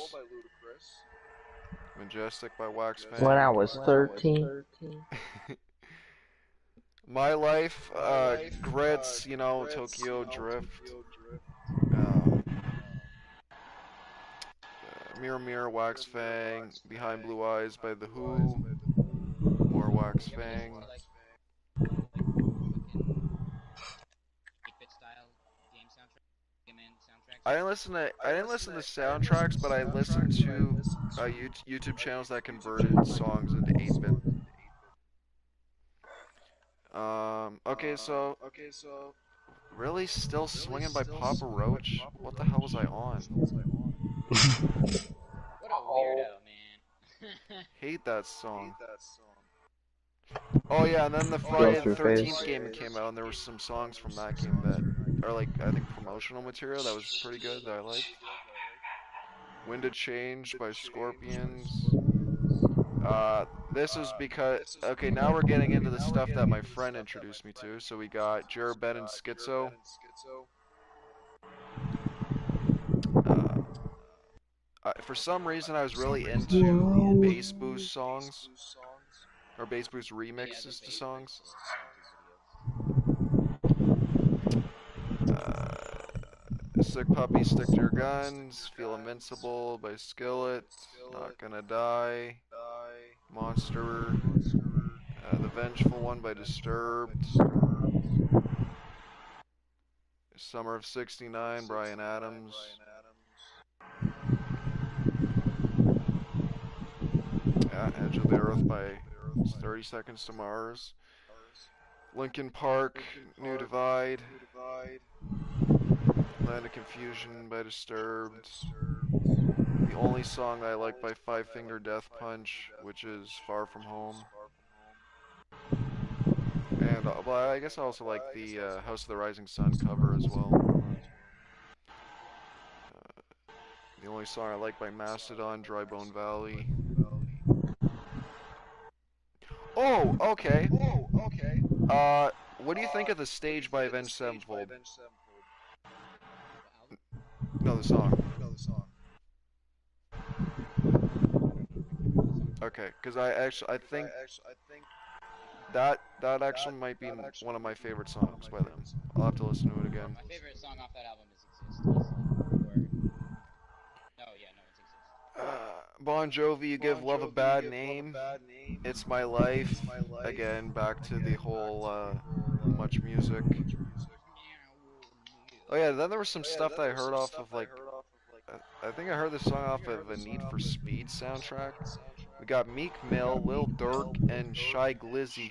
Majestic by Wax Fang. When I was 13. My Life, Grits, you know, Tokyo Drift. Mirror Mirror, Wax Fang. Behind Blue Eyes by The Who. More Wax Fang. I didn't listen to soundtracks, but I listened to YouTube channels that converted songs into 8-bit. Okay, so really Still Swinging by Papa Roach? What the hell was I on? What a weirdo, man. Hate that song. Oh yeah, and then the Friday the 13th game came out, and there were some songs from that game that are like, I think, promotional material that was pretty good that I liked. Wind of Change by Scorpions. This is because, okay, now we're getting into the stuff that my friend introduced me to. So we got Jared Ben and Schizo. For some reason, I was really into bass boost songs, or bass boost remixes to songs. Sick Puppy, Stick to Your Guns, Feel Invincible by Skillet, Not Gonna Die, Monster, The Vengeful One by Disturbed, Summer of '69, Bryan Adams, Edge of the Earth by 30 Seconds to Mars, Linkin Park, New Divide, Land of Confusion by Disturbed, the only song I like by Five Finger Death Punch, which is Far From Home, and well, I guess I also like the House of the Rising Sun cover as well. The only song I like by Mastodon, Dry Bone Valley. Oh, okay. What do you think of The Stage by Avenged Sevenfold? No, the song. Okay, because I think that actually might be one of my favorite songs by them. I'll have to listen to it again. My favorite song off that album is Exist. It's Exist. Bon Jovi, You Give Love a Bad Name. It's My Life. Again, back to the whole Much Music. Oh yeah, then there was some stuff that I heard off of like, I think I heard this song off of a Need for Speed soundtrack. We got Meek Mill, Lil Durk, and Shy Glizzy.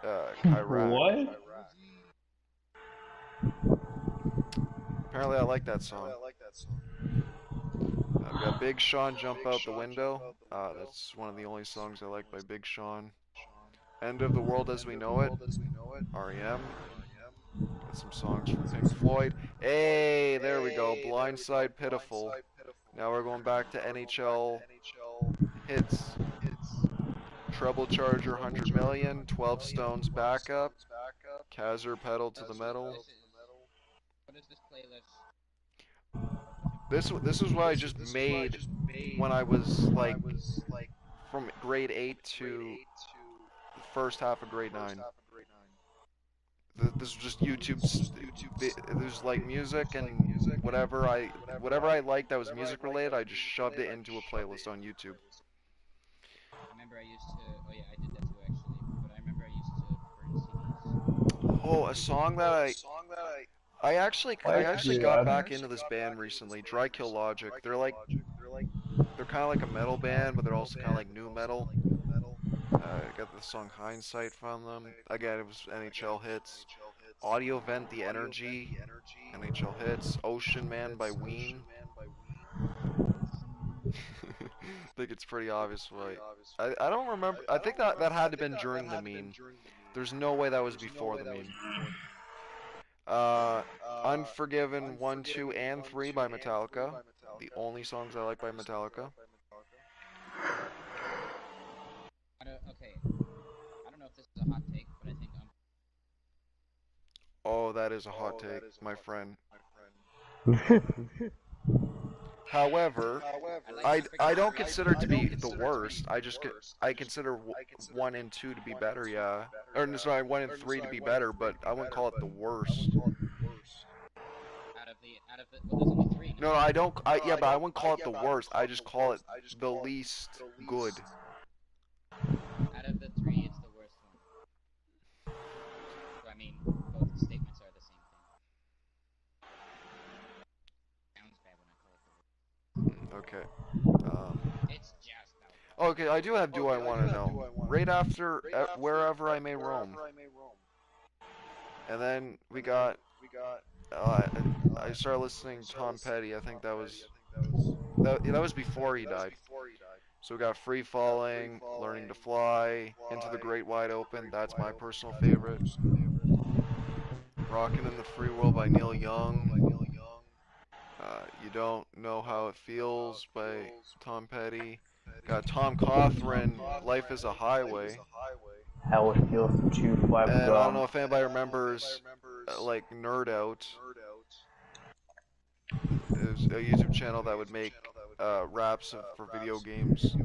Chirac. What? Apparently I like that song. We got Big Sean, Jump Out the Window. That's one of the only songs I like by Big Sean. End of the World as We Know It. R.E.M. Got some songs from Pink Floyd. Hey, there we go. Blindside, Pitiful. Now we're going back to NHL hits. Treble Charger, 100 Million. 12 Stones, Backup. Kazzer, Pedal to the Metal. What is this playlist? This is what I just made when I was like from grade 8 to the first half of grade 9. This is just there's like music and whatever I liked that was music related, I just shoved it into a playlist on YouTube. I remember I used to. Oh yeah, I did that too actually. But I remember I used to burn CDs. Oh, a song that I Why did actually you do got that? back into this band recently, Dry Kill Logic. They're kind of like a metal band, but they're also kind of like new metal. I got the song Hindsight from them. Again, it was NHL hits. Audio Vent The Energy, NHL hits. Ocean Man by Ween. I think it's pretty obvious why. I don't remember. I think that had to have been during the meme. There's no way that was before the meme. Uh, Unforgiven 1, 2, and 3 by Metallica. The only songs I like by Metallica. Okay. I don't know if this is a hot take, but I think Oh, that is a hot take, my friend. However, I don't consider it to be the worst. I consider 1 and 2 to be better, yeah. Or no, sorry, 1 and 3 to be better, but I wouldn't call it the worst. out of the well, there's only three. No, I don't. Yeah, but I wouldn't call it the worst. I just call it the least good. Out of the three, it's the worst one. So, I mean, both statements are the same thing. Sounds bad when I call it the worst. Okay. It's just out. Okay, I do have Do I Want to Know. Right after Wherever I May Roam. And then we got. I started listening to Tom Petty. I think that was before he died. So we got Free Falling, Learning to Fly, Into the Great Wide Open. That's my personal favorite. Rockin' in the Free World by Neil Young. You Don't Know How It Feels by Tom Petty. Got Tom Cawthron, Life is a Highway. How it feels to chew five And I don't know gum. if anybody remembers, like Nerd Out. It was a YouTube channel that would make raps for video games.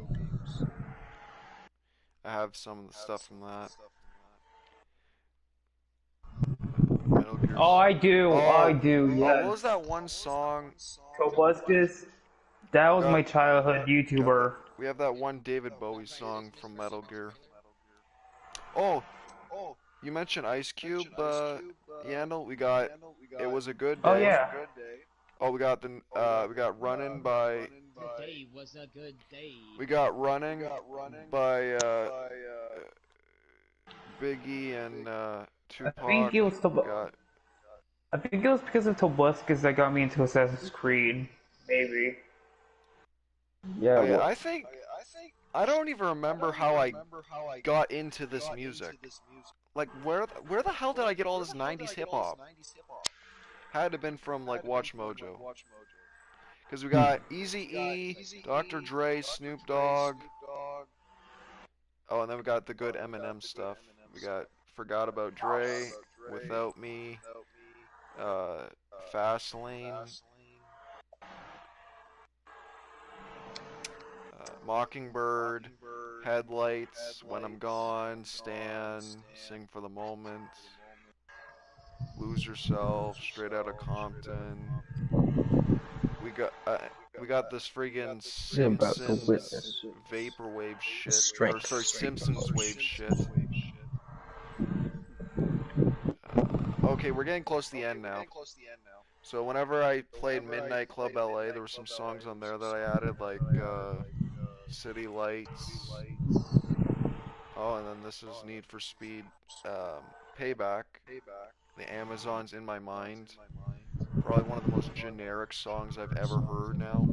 I have some of the stuff from that. Metal Gear Oh, I do. I do. Oh, Yes. what was that one song? Tobuscus. That was my childhood YouTuber. We have that one David Bowie song from Metal Gear. Oh, you mentioned Ice Cube, Yandel. We got It Was a Good Day. Oh yeah. Oh, we got Runnin' by. The day was a good day. We got Running by Biggie and Tupac. I think it was I think it was because of Tobuscus that got me into Assassin's Creed. Maybe. Yeah. Oh, yeah, well, I don't even remember how I got into this music. Like, where the hell did I get all this 90s hip hop? Had to have been from like Watch Mojo. Because we got Eazy-E, Dr. Dre, Snoop Dogg. Oh, and then we got the good Eminem stuff. We got Forgot About Dre, Without Me, Fastlane, Mockingbird, Headlights, When I'm Gone, Stan, Sing for the Moment, Lose Yourself, Straight Outta Compton. We got this friggin' Simpsons vaporwave shit, or sorry, Simpsons wave shit. Okay, we're getting close to the end now. So whenever I played Midnight Club LA, there were some songs on there that I added, like City Lights. Oh, and then this is Need for Speed Payback. The Amazon's In My Mind. Probably one of the most generic songs I've ever heard now.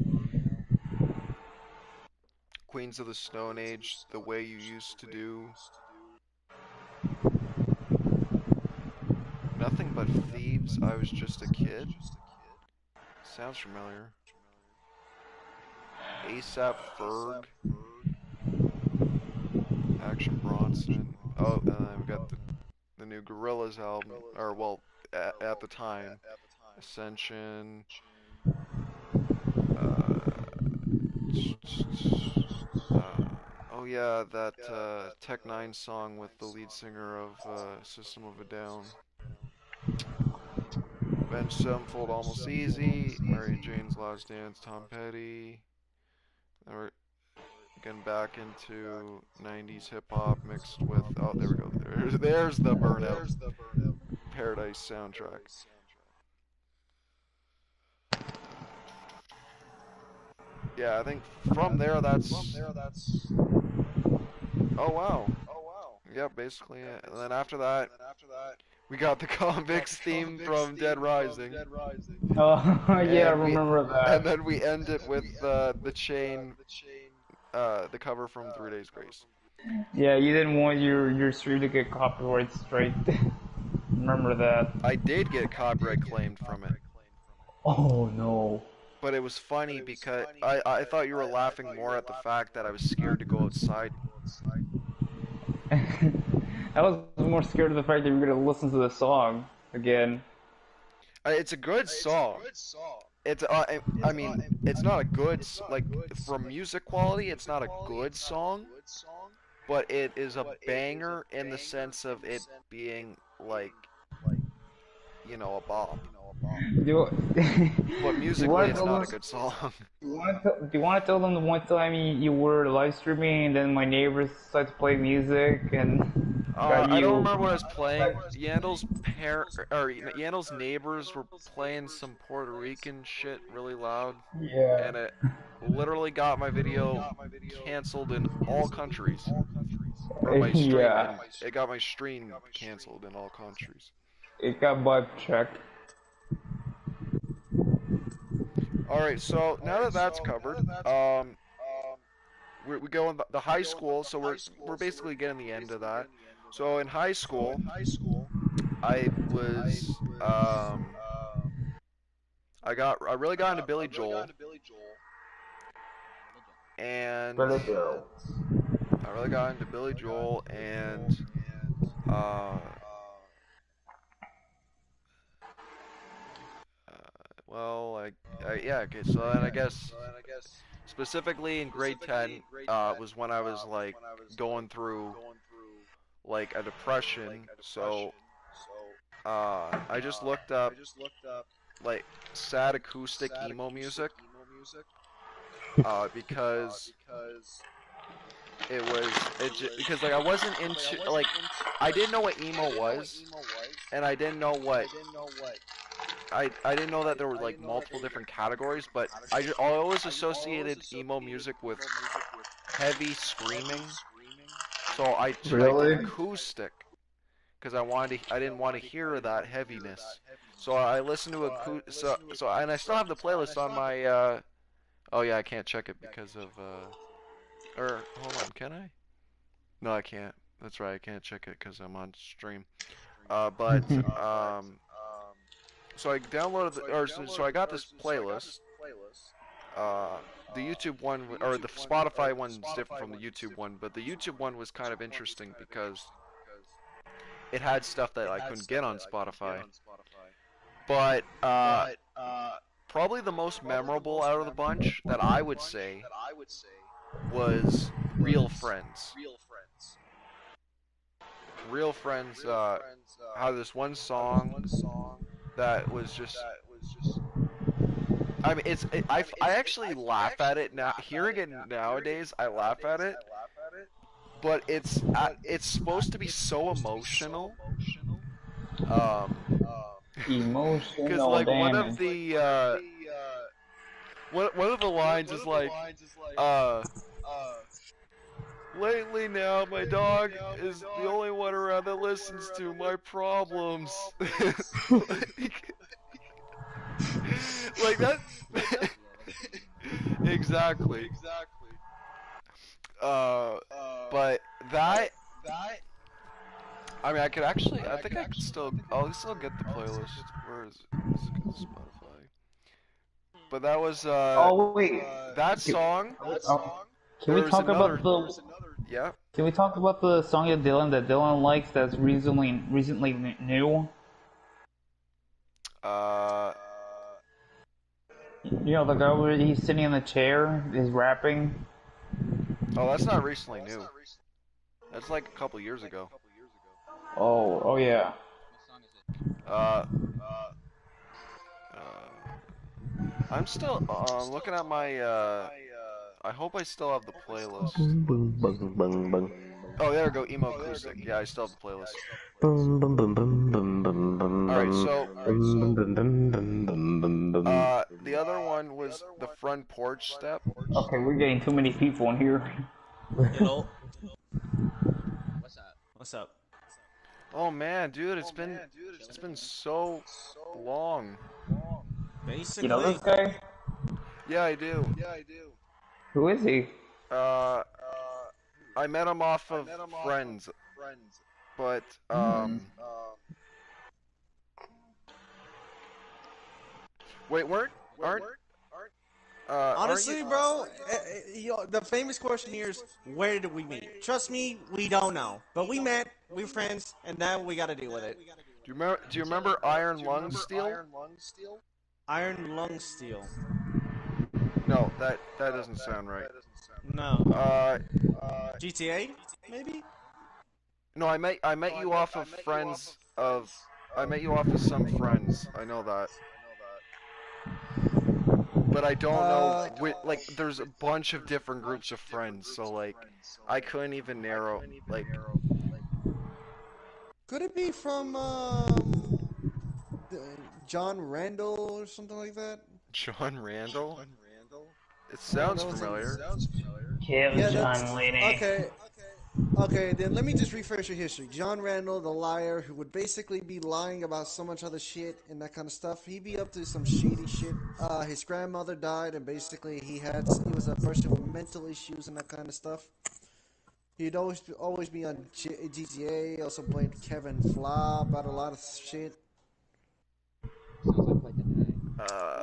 Queens of the Stone Age, The Way You Used to Do. Nothing But Thieves, I Was Just a Kid. Sounds familiar. ASAP Ferg. Action Bronson. Oh, and then we got the new Gorillaz album, or well, at the time. Ascension. Oh yeah, that Tech Nine song with the lead singer of System of a Down. Ben Sevenfold, Almost Easy, Mary Jane's Last Dance, Tom Petty. Then we're getting back into 90s hip hop mixed with, oh, there we go. There's the Burnout Paradise soundtrack. Yeah, I think from there that's. Oh wow. Yeah, basically. And then after that, we got the convicts theme from Dead Rising. Oh, yeah, I And remember And that. then we end it with the Chain, the cover from 3 Days Grace. Yeah, you didn't want your stream to get copyright straight. Remember that. I did get copyright claimed from it, Oh no. but it was funny because I thought you were laughing more at the fact that I was scared to go outside. I was more scared of the fact that you were gonna listen to the song again. It's a good song. It's I mean, it's not a good like from music quality, it's not a good song, but it is a banger in the sense of it being like, you know, a bop. Do But musically, it's not a good song. do you want to tell them the one time you were live streaming and then my neighbors decided to play music and got I you? don't remember what I was playing. Yandel's neighbors were playing some Puerto Rican shit really loud, Yeah. and it literally got my video canceled in all countries. Or my stream, Yeah. it got my stream canceled in all countries. It got vibe checked. Alright, so now that that's covered, we go in the high school, so we're basically getting the end of that. So in high school, I was I really got into Billy Joel, and I really got into Billy Joel, and well, yeah, okay, so then I guess specifically in grade 10 was when I was like going through like a depression, so I just looked up like sad acoustic emo music because because like I wasn't into like I didn't know what emo was, and I didn't know what I didn't know that there were like multiple different categories, but I always associated emo music with heavy screaming, so I typed acoustic because I didn't want to hear that heaviness. So I listened to and I still have the playlist on my oh yeah, I can't check it because of or hold on, can I? No, I can't. That's right, I can't check it because I'm on stream. But so I downloaded so I got this playlist. The YouTube one, or the Spotify one's different from the YouTube one, but the YouTube one was kind of interesting because it had stuff that I couldn't get on Spotify. But probably the most memorable out of the bunch that I would say was Real Friends. Real Friends had this one song that was just. I mean, I actually laugh at it now. Hearing it nowadays, I laugh at it. But it's supposed to be so emotional. Emotional Because like damage. one of the lines is like, lately now my dog is the only one around that listens to my problems. Like that. Exactly. But that. I mean, I could actually. I think I could still. I'll still get the playlist. Where is it? Spotify. But that was. Oh wait. That song. Can we talk about the? Yeah. Can we talk about the song that Dylan likes that's recently new? You know, the guy where he's sitting in the chair is rapping. Oh, that's not recently new. That's like a couple years ago. Oh yeah. What song is it? I'm still looking at my. I hope I still have the playlist. Boom, boom, boom, boom. Oh, there we go. Emo acoustic. Yeah, I still have the playlist. Boom, boom, boom, boom, boom, boom, boom, All right, so boom, boom, boom, boom, boom, boom, boom. the other one was the front porch step. Okay, we're getting too many people in here. Hello. What's up? What's up? Oh man, dude, it's been so long. Basically, You know this guy? Yeah, I do. Who is he? I met him off of Friends, but wait, aren't honestly, bro, the famous question here is, where did we meet? Trust me, we don't know. But we met, we're friends, and now we gotta deal with it. Do you remember Iron Lung Steel? Iron Lung Steel. No, that doesn't sound right. No. GTA? Maybe? No, I met you off of Friends of. I met you off of some friends. I know that. But I don't know. Like, there's a bunch of different groups of friends, so like, I couldn't even narrow. Like, Could it be from, John Randall or something like that? John Randall. It sounds familiar. Yeah, it was Yeah, John Mulaney. Okay. Okay, then let me just refresh your history. John Randall, the liar, who would basically be lying about so much other shit and that kind of stuff. He'd be up to some shady shit. His grandmother died, and basically he was a person with mental issues and that kind of stuff. He'd always be on GTA. Also played Kevin Fla about a lot of shit. Sounds like quite the guy.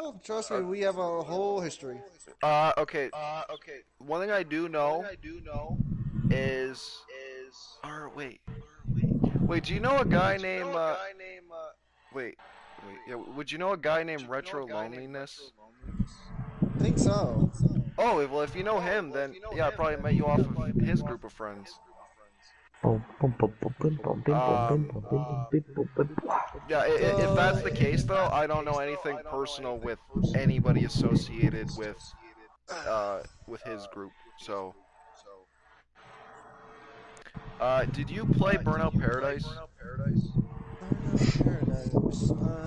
Oh, trust me, we have a whole history. Okay. One thing I do know is. Or wait. Do you know a guy named? Wait. Yeah. Would you know a guy named Retro Loneliness? I think so. Oh, well, if you know him, then yeah, I probably met you off of his group of friends. Yeah, if that's the case, though, I don't know anything personal with anybody associated with his group. So, did you play Burnout Paradise? Burnout Paradise.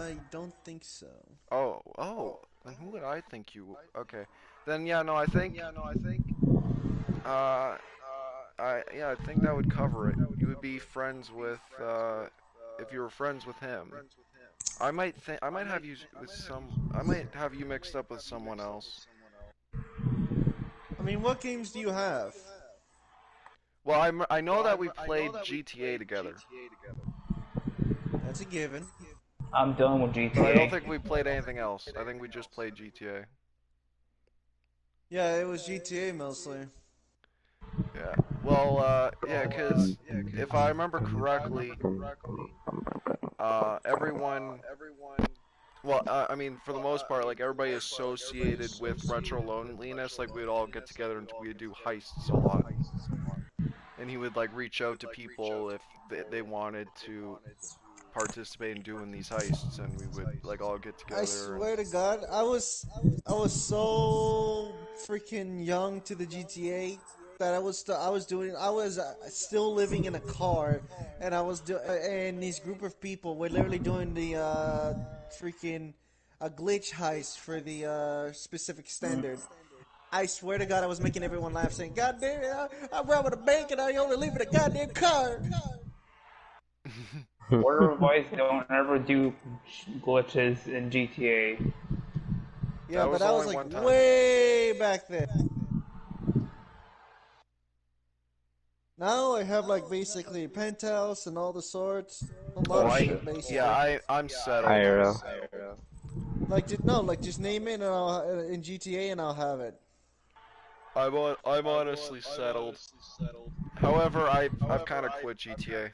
I don't think so. Oh, then who would I think you? Okay, then yeah, no, I think I think that would cover it. You would be friends with if you were friends with him. I might have you mixed up with someone else. I mean, what games do you have? Well, I know that we played GTA together. That's a given. I'm done with But I GTA. don't think we played anything else. I think we just played GTA. Yeah, it was GTA mostly. Yeah. Well, yeah, because if I remember correctly, everyone. Well, I mean, for the most part, like, everybody associated with Retro Loneliness, like, we'd all get together and we'd do heists a lot. And he would, like, reach out to people if they wanted to participate in doing these heists, and we would, like, all get together. I swear to God, I was so freaking young to the GTA that I was still living in a car, and and this group of people were literally doing the freaking a glitch heist for the specific standard. I swear to God, I was making everyone laugh, saying, "God damn it, I'm robbing a bank and I only live in a goddamn car." Word of advice: don't ever do glitches in GTA. Yeah, That was but that was only like one time. way back then. Now I have like basically a penthouse and all the sorts. A lot of shit, basically. Yeah, I'm settled. IRL. Like just name it and in GTA and I'll have it. I'm honestly settled. However, I've kind of quit GTA.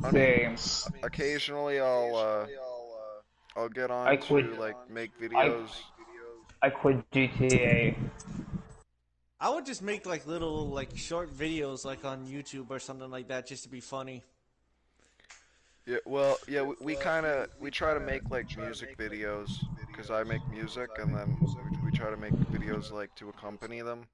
I mean, Same. occasionally I'll get on I to quit. like make videos. I quit GTA. I would just make like little short videos like on YouTube or something like that just to be funny. Yeah, well, yeah, we kind of we try to make like music videos because I make music, and then we try to make videos like to accompany them.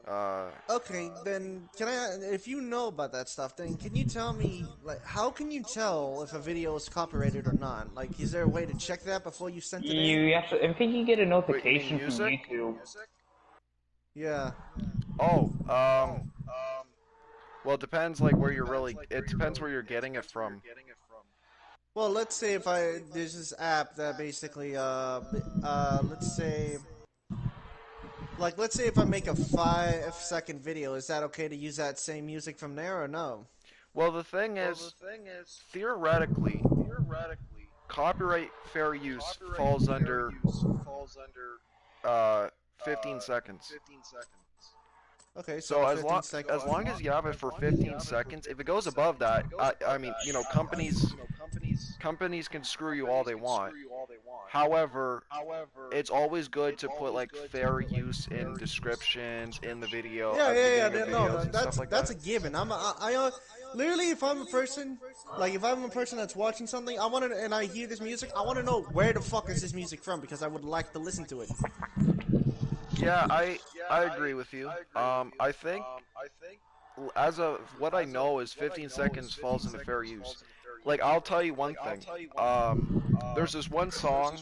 Uh, Okay, then can I? If you know about that stuff, then can you tell me like how can you tell if a video is copyrighted or not? Like, is there a way to check that before you send it in? You have to. I think you get a wait, you mean notification from music? YouTube. Yeah. Oh, well, it depends like where you're really. It depends where you're getting it from. Well, let's say if there's this app that basically let's say let's say if I make a 5-second video, is that okay to use that same music from there or no? Well, the thing is, theoretically, copyright fair use falls under uh 15 seconds. Okay, so So 15 seconds. as long as you have it for 15 seconds, if it goes above that, I mean, you know, companies can screw you all they want. However, it's always good to put like fair use in descriptions in the video, Yeah, at the yeah, beginning yeah. of No, videos and stuff like that's a that. given. Literally, if I'm a person, like if I'm a person that's watching something, I want to, and I hear this music, I want to know where the fuck is this music from because I would like to listen to it. Yeah, I agree with you. I think as of what I know is 15 seconds falls into fair use. Like I'll tell you one thing. There's this one song,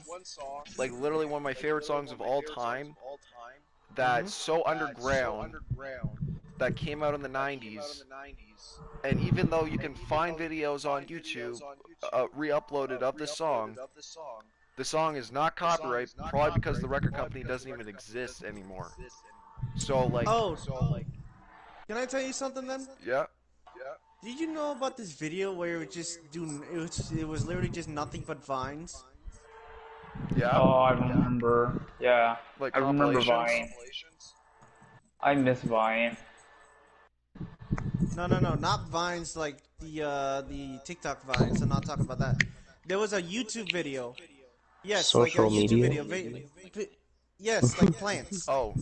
like literally one of my favorite songs of all time, that's so underground that came out in the 90s. And even though you can find videos on YouTube re-uploaded of the song is not copyright, probably because the record company doesn't even exist anymore. So like, Oh, can I tell you something then? yeah, Did you know about this video where it would it was literally just nothing but vines? yeah, Oh, I remember. Yeah, like I remember compilations. Vine. I miss Vine. No, not vines like the TikTok vines. I'm not talking about that. There was a YouTube video. Yes, like a Social YouTube media? video. Yes, like plants. Oh,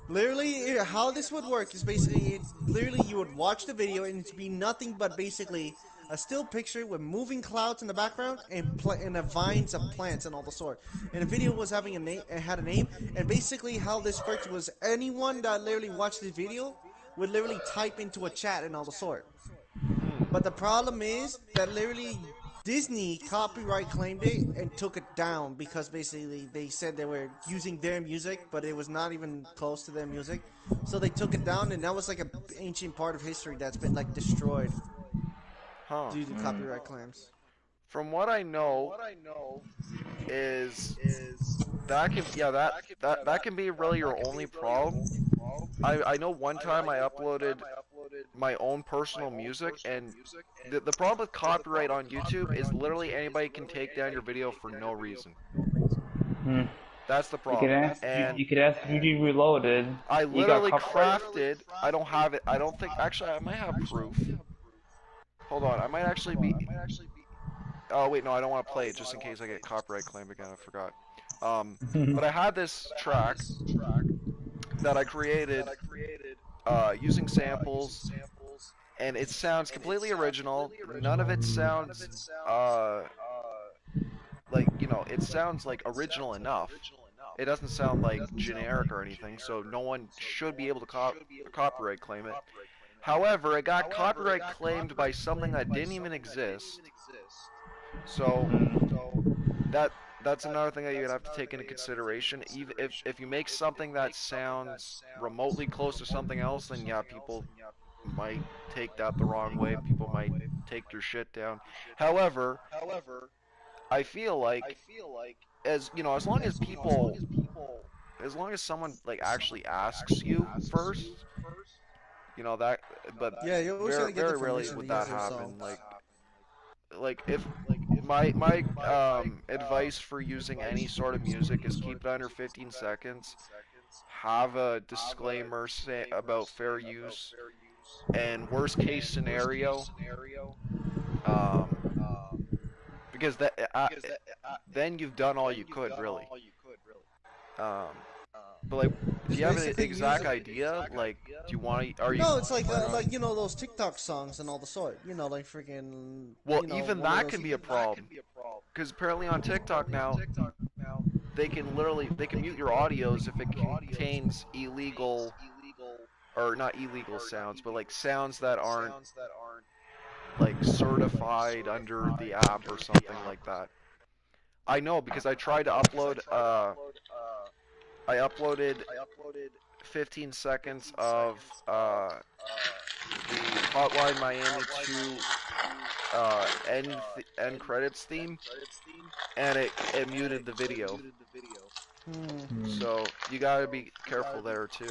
Literally, how this would work is basically, literally, you would watch the video and it'd be nothing but basically a still picture with moving clouds in the background and the vines of plants and all the sort. And the video was having a name, it had a name, and basically how this worked was anyone that literally watched the video would literally type into a chat and all the sort. But the problem is that literally Disney copyright claimed it and took it down because basically they said they were using their music, but it was not even close to their music. So they took it down, and that was like an ancient part of history that's been like destroyed huh. due to copyright claims. From what I know is that can that can be really your only problem. I know one time I uploaded my own personal music, and the problem with copyright on YouTube is literally anybody can take down your video for no reason. Hmm. That's the You problem. could ask. And You could ask Duty Reloaded. I You got literally copyright? crafted. I don't have it. I don't think. Actually, I might have proof. Hold on. I might actually be. Oh wait, no, I don't want to play it just in case I get copyright claimed again. I forgot. But I had this track that I created using samples, and it sounds completely original. None of it sounds like, you know, it sounds like original enough. It doesn't sound like generic or anything, so no one should be able to copyright claim it. However, it got copyright claimed by something that didn't even exist. So that's another thing that you'd have to take into consideration. Even if you make something that sounds remotely close to something else, then yeah, people might take that the wrong way. People might take your shit down. However, I feel like, as you know, as long as someone like actually asks you first, you know that. But Yeah, you're always very gonna get the very rarely permission would to use that their happen. songs. Like if my advice for using any sort of music is keep it under 15 seconds. Have a disclaimer about fair use, and worst case scenario, because then you've done all you could really. But like, do It's you have an basically exact music. idea? Like, do you want to? Are you? No, it's like you know those TikTok songs and all the sort. You know, like freaking Well, you know even one of that those. can be a problem. Because apparently on TikTok now, they can mute your audios if it contains illegal, or not illegal sounds, but like sounds that aren't like certified under the app or something like that. I know because I tried to upload. I uploaded 15 seconds of the Hotline Miami 2 end credits theme, and it muted the video. Hmm. So you gotta be careful there too.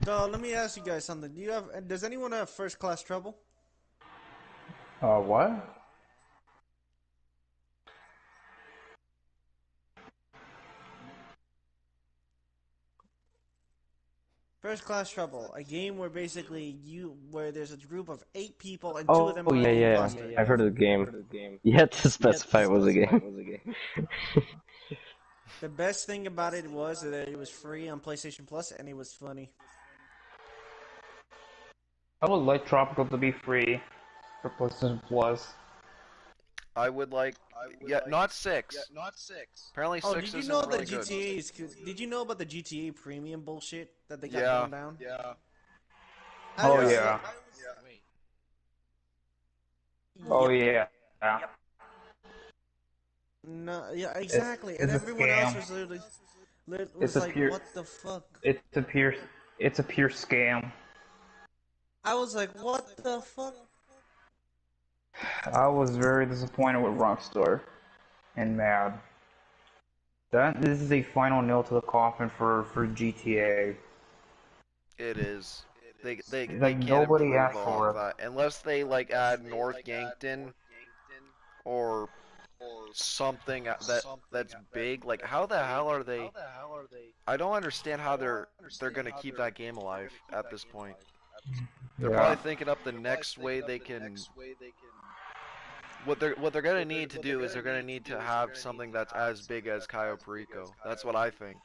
So let me ask you guys something. Do you have? Does anyone have first class trouble? What? First class trouble, a game where basically where there's a group of 8 people and 2 of Oh them are yeah, the yeah. imposter. I've heard of the game. You had to specify it was a game. The best thing about it was that it was free on PlayStation Plus and it was funny. I would like Tropical to be free for PlayStation Plus. I would like, yeah, not 6. Apparently Oh, 6 did you know isn't that really good. GTA is? Did you know about the GTA Premium bullshit that they got Yeah. going down? I Oh was Yeah. yeah. Wait. Oh Yep. yeah. No, yeah, exactly. And it's a everyone else scam. was literally It's was a like, pure. "What the fuck?" It's a pure scam. I was like, "What the fuck?" I was very disappointed with Rockstar and mad. This is a final nail to the coffin for GTA. It is. They Like can't nobody improve asked off for it. that unless they like add North Yankton or something that's big. Like how the hell are they? I don't understand how they're gonna keep that game alive at this point. They're probably Yeah. thinking up the next way they can. What they're gonna need to do is they're gonna need to have something that's as big as Cayo Perico. That's what I think.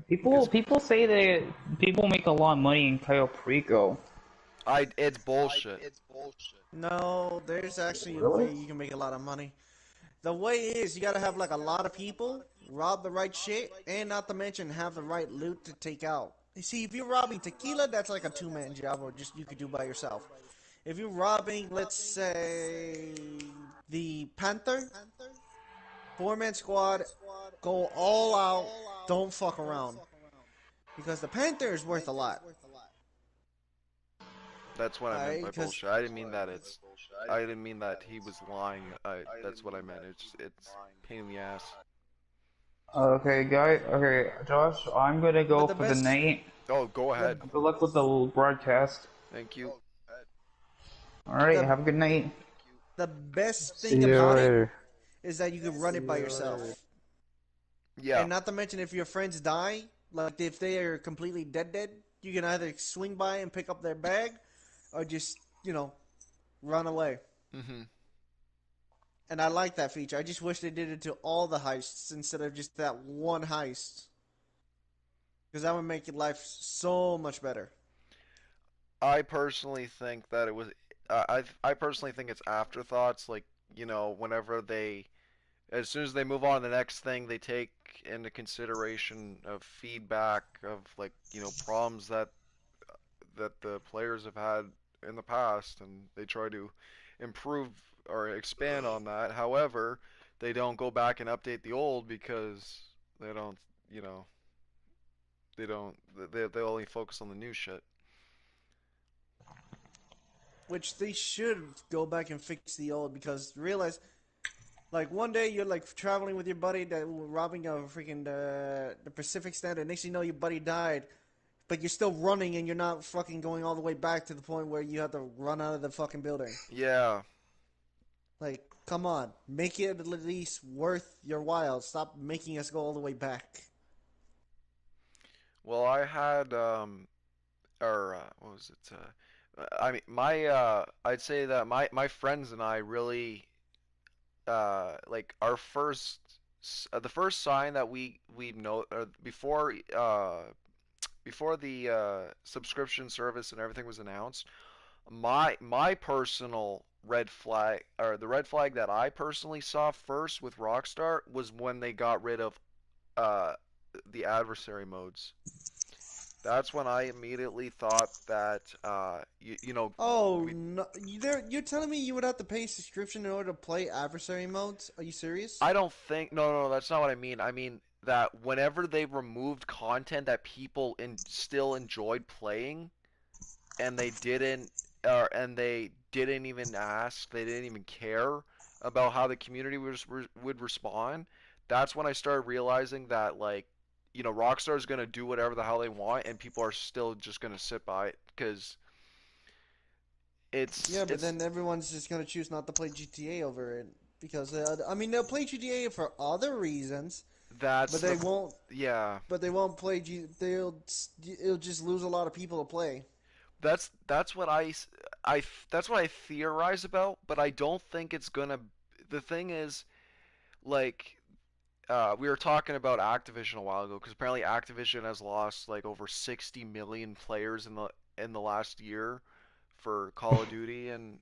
People say that people make a lot of money in Cayo Perico. It's bullshit. No, there's actually a Really? way you can make a lot of money. The way is you gotta have like a lot of people, rob the right shit, and not to mention have the right loot to take out. You see, if you're robbing tequila, that's like a 2-man job, or just you could do by yourself. If you're robbing, let's say, the Panther, 4-man squad, go all out, don't fuck around. Because the Panther is worth a lot. That's what I meant Alright, by because bullshit. I didn't mean that it's. I didn't mean that he was lying. That's what I meant. It's pain in the ass. Okay, guy. Okay, Josh. I'm gonna go the for the best night. Oh, go ahead. Good luck with the broadcast. Thank you. All right. the Have a good night. the best See thing you about it later. is that you can run it by yourself. Yeah. And not to mention if your friends die, like if they are completely dead, you can either swing by and pick up their bag, or just run away. Mm-hmm. And I like that feature. I just wish they did it to all the heists instead of just that one heist, because that would make your life so much better. I personally think that it was. I personally think it's afterthoughts. Like whenever as soon as they move on to the next thing, they take into consideration of feedback of like problems that the players have had in the past, and they try to improve or expand on that. However, they don't go back and update the old because they don't, you know, they don't. They only focus on the new shit. Which they should go back and fix the old, because realize, like one day you're like traveling with your buddy that robbing a freaking the Pacific Standard. Next thing you know, your buddy died, but you're still running and you're not fucking going all the way back to the point where you have to run out of the fucking building. Yeah. Like, come on, make it at least worth your while. Stop making us go all the way back. Well, I had or what was it? I mean, I'd say that my friends and I really like our the first sign that we know before the subscription service and everything was announced, my personal red flag, or the red flag that I personally saw first with Rockstar, was when they got rid of uh, the adversary modes. That's when I immediately thought that you know Oh we no! You're telling me you would have to pay a subscription in order to play adversary modes? Are you serious? I don't think no, that's not what I mean. I mean that whenever they removed content that people still enjoyed playing, and they didn't even ask, they didn't even care about how the community would respond. That's when I started realizing that, like, Rockstar is gonna do whatever the hell they want, and people are still just gonna sit by it because Yeah, but it's then everyone's just gonna choose not to play GTA over it because I mean they'll play GTA for other reasons, that's but they the won't. yeah. But they won't play It'll just lose a lot of people to play. That's what that's what I theorize about, but I don't think it's gonna. The thing is, like, we were talking about Activision a while ago, because apparently Activision has lost like over 60 million players in the last year for Call of Duty and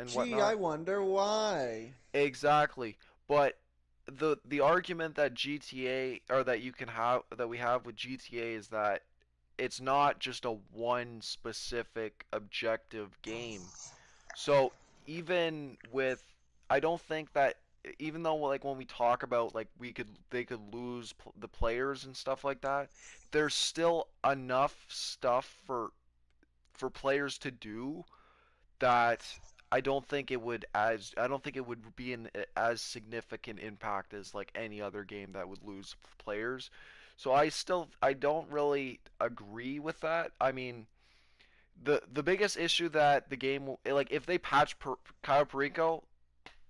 Gee, I whatnot. wonder why. Exactly, but the argument that GTA, or that we have with GTA, is that it's not just a one specific objective game. So even with, I don't think that, even though, like, when we talk about, like, they could lose the players and stuff like that, there's still enough stuff for players to do that I don't think it would be an as significant impact as, like, any other game that would lose players. So I don't really agree with that. I mean, the biggest issue that the game, like, if they patch Cayo Perico,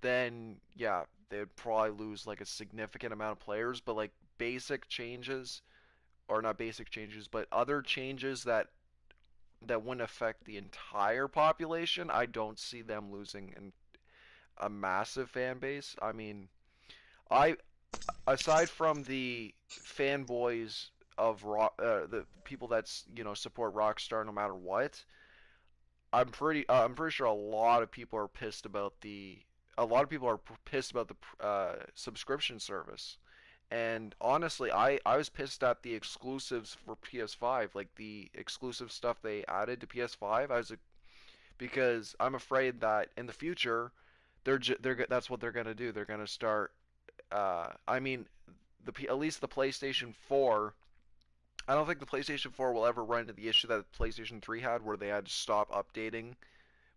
then yeah, they would probably lose like a significant amount of players. But, like, basic changes, or not basic changes, but other changes that wouldn't affect the entire population, I don't see them losing a massive fan base. I mean, I aside from the fanboys of the people that's support Rockstar no matter what, I'm pretty sure a lot of people are pissed about the subscription service. And honestly, I was pissed at the exclusives for PS5, like the exclusive stuff they added to PS5. Because I'm afraid that in the future, that's what they're gonna do. They're gonna start. I mean, at least the PlayStation 4. I don't think the PlayStation 4 will ever run into the issue that the PlayStation 3 had, where they had to stop updating,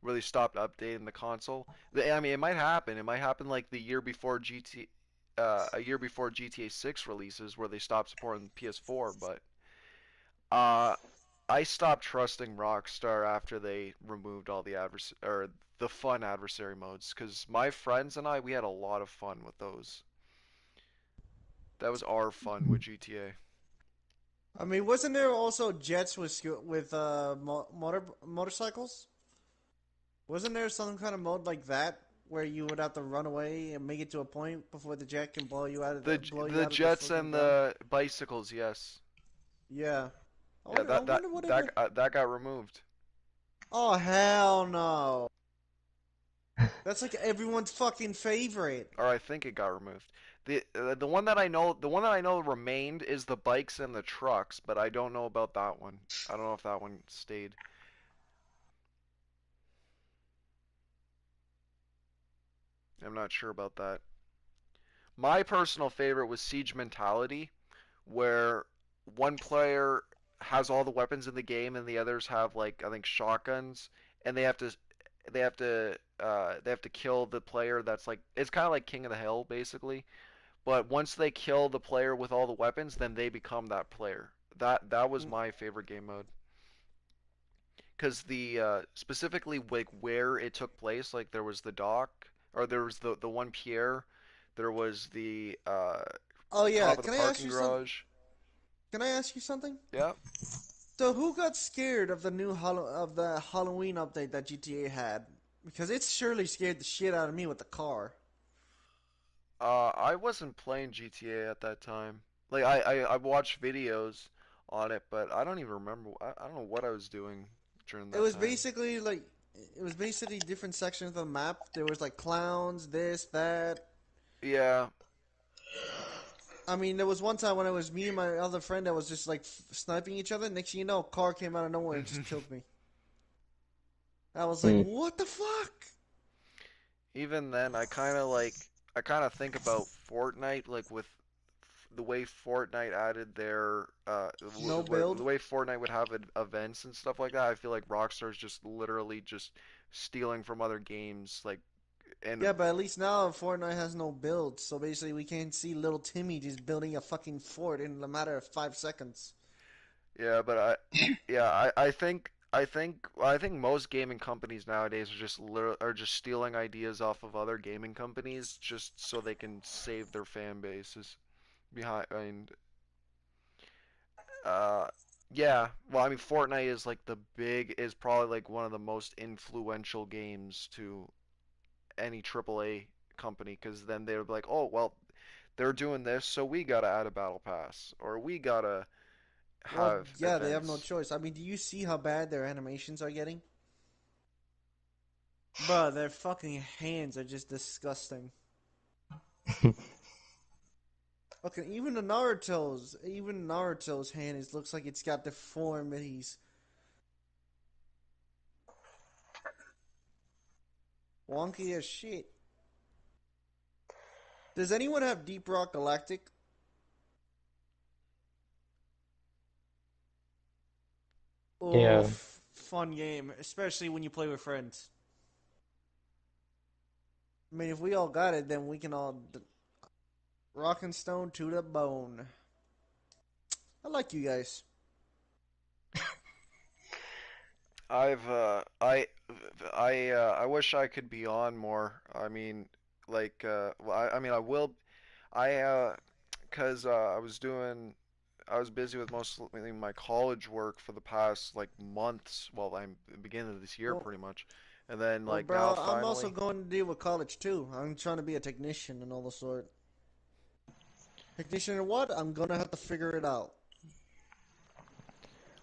really stopped updating the console. I mean, it might happen. It might happen like a year before GTA 6 releases, where they stopped supporting PS4. But uh, I stopped trusting Rockstar after they removed all the fun adversary modes. Because my friends and we had a lot of fun with those. That was our fun with GTA. I mean, wasn't there also jets with motorcycles? Wasn't there some kind of mode like that where you would have to run away and make it to a point before the jet can blow you The out of the jets fucking and ground? the bicycles, yes. Yeah. Yeah, I wonder whatever. that got removed. Oh hell no! That's like everyone's fucking favorite. Or I think it got removed. The one that I know remained is the bikes and the trucks, but I don't know about that one. I don't know if that one stayed. I'm not sure about that. My personal favorite was Siege Mentality, where one player has all the weapons in the game and the others have, like, I think, shotguns, and they have to kill the player that's, like, it's kind of like King of the Hill basically. But once they kill the player with all the weapons, then they become that player. That was my favorite game mode. Because the specifically, like, where it took place, like, there was the dock, or there was the one pier, there was the Oh yeah, top of the can I ask parking you some? garage. Can I ask you something? Yeah. So who got scared of the of the Halloween update that GTA had? Because it surely scared the shit out of me with the car. I wasn't playing GTA at that time. Like I watched videos on it, but I don't even remember. I don't know what I was doing during It that was time. basically like it was basically different sections of the map. There was like clowns, this, that. Yeah. I mean, there was one time when it was me and my other friend that was just like sniping each other. Next thing you know, a car came out of nowhere and just killed me. I was like, Hmm. what the fuck? Even then, I kind of think about Fortnite, like with the way Fortnite added their No build. the way Fortnite would have events and stuff like that. I feel like Rockstar's just literally just stealing from other games, like and Yeah, but at least now Fortnite has no build, so basically we can't see little Timmy just building a fucking fort in a matter of 5 seconds. yeah, but I think most gaming companies nowadays are just stealing ideas off of other gaming companies just so they can save their fan bases behind. Uh, yeah. Well, I mean, Fortnite is like is probably like one of the most influential games to any AAA company because then they would be like, oh, well, they're doing this, so we gotta add a battle pass or we gotta Well, have yeah, they have no events. choice. I mean, do you see how bad their animations are getting? Bruh, their fucking hands are just disgusting. Okay, even Naruto's hand looks like it's got deformities. Wonky as shit. Does anyone have Deep Rock Galactic? Yeah. Oof, fun game, especially when you play with friends. I mean, if we all got it, then we can all rock and stone to the bone. I like you guys. I've I wish I could be on more. I mean, well, I mean, I will. I 'Cause I was busy with mostly my college work for the past like months. Well, I'm beginning of this year Well, pretty much, and then well, like now bro, I'm also finally, going to deal with college too. I'm trying to be a technician and all the sort. Technician in what? I'm gonna have to figure it out.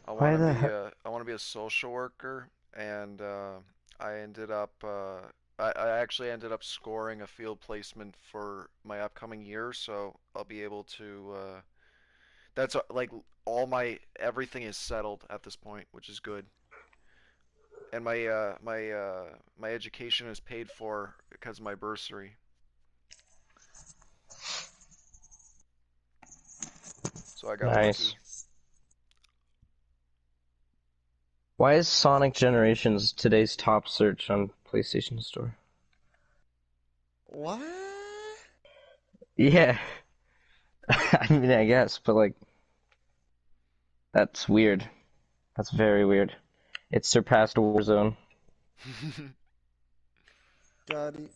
Why the hell? I want to be a social worker, and I ended up I actually ended up scoring a field placement for my upcoming year, so I'll be able to that's like all my everything is settled at this point, which is good. And my education is paid for because of my bursary. So I got Nice. lucky. Why is Sonic Generations today's top search on PlayStation Store? What? Yeah. I mean, I guess, but like, that's weird. That's very weird. It surpassed Warzone. Got it.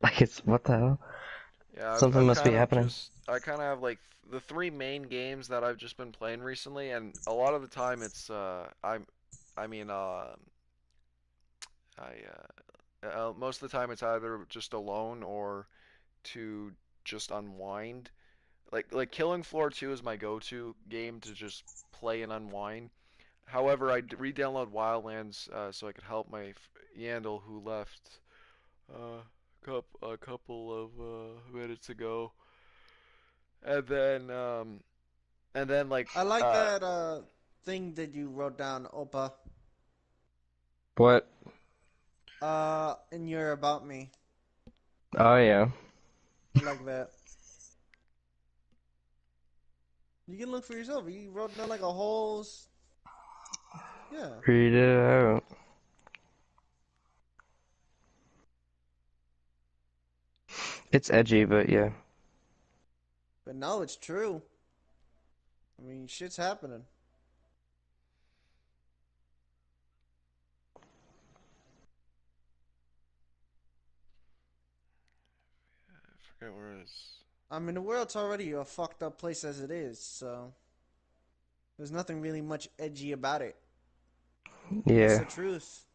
Like, it's what the hell? Yeah, Something must be happening. I kind of have like the three main games that I've just been playing recently, and a lot of the time it's I mean I most of the time it's either just alone or to just unwind. Like Killing Floor 2 is my go-to game to just play and unwind. However, I re-download Wildlands so I could help my Yandel who left a couple of minutes ago, and then I like that thing that you wrote down, Opa. What? In your about me. Oh, yeah. I like that. You can look for yourself. You wrote down like a whole. Yeah. Read it out. It's edgy, but yeah. But no, it's true. I mean, shit's happening. forget where it is. I mean, the world's already a fucked up place as it is, so there's nothing really much edgy about it. It's Yeah. the truth.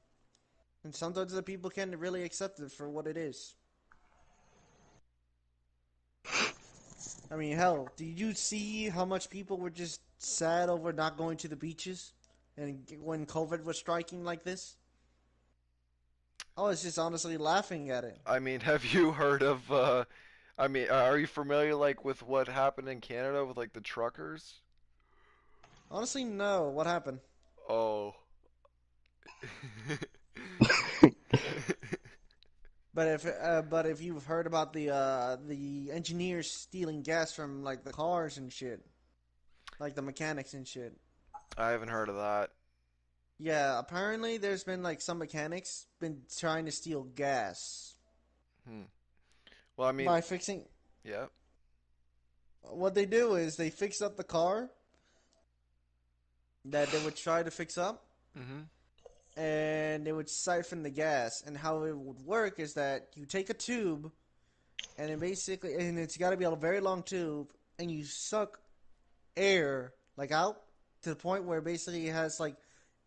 And sometimes the people can't really accept it for what it is. I mean, hell, did you see how much people were just sad over not going to the beaches? And when COVID was striking like this? I was just honestly laughing at it. I mean, have you heard of I mean, are you familiar like with what happened in Canada with like the truckers? Honestly, no. What happened? Oh. But if you've heard about the engineers stealing gas from like the cars and shit, like the mechanics and shit. I haven't heard of that. Yeah, apparently there's been like some mechanics been trying to steal gas Hmm. Well, I mean, by fixing. yeah. What they do is they fix up the car that they would try to fix up, Mhm. and they would siphon the gas. And how it would work is that you take a tube, and it basically, and it's got to be a very long tube, and you suck air like out to the point where basically it has like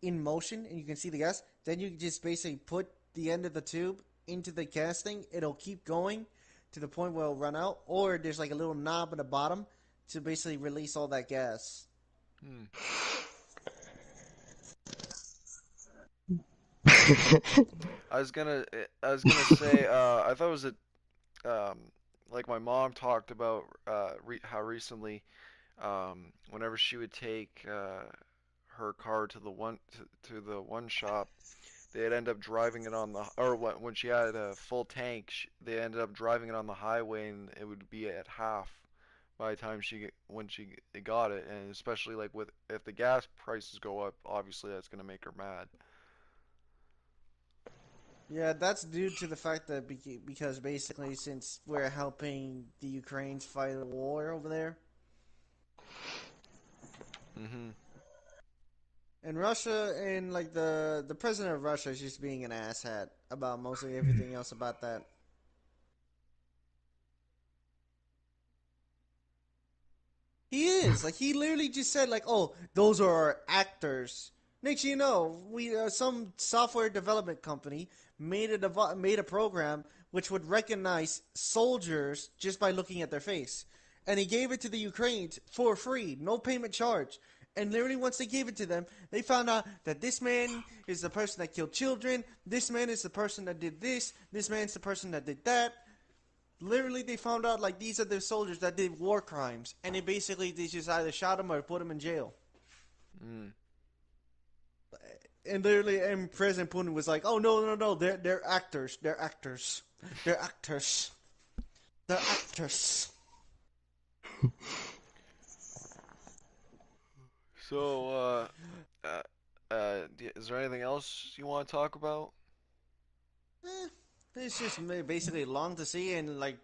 in motion, and you can see the gas. Then you just basically put the end of the tube into the gas thing. It'll keep going to the point where it'll run out, or there's like a little knob at the bottom to basically release all that gas. Hmm. I was gonna say, I thought it was like my mom talked about, how recently, whenever she would take, her car to to the one shop, they'd end up driving it on the, or when she had a full tank, they ended up driving it on the highway, and it would be at half by the time when she got it, and especially like with if the gas prices go up, obviously that's gonna make her mad. Yeah, that's due to the fact that because basically since we're helping the Ukrainians fight a war over there, Mhm. and Russia and like the president of Russia is just being an asshat about mostly everything else about that. He is like he literally just said like, "Oh, those are our actors." Next, you know, we some software development company made a program which would recognize soldiers just by looking at their face, and he gave it to the Ukrainians for free, no payment charge. And literally, once they gave it to them, they found out that this man is the person that killed children. This man is the person that did this. This man's the person that did that. Literally, they found out like these are the soldiers that did war crimes, and they just either shot them or put them in jail. Mm. And literally, and President Putin was like, "Oh no, no, no, they're actors, they're actors, they're actors, they're actors." So, is there anything else you want to talk about? Eh, it's just basically long to see, and like,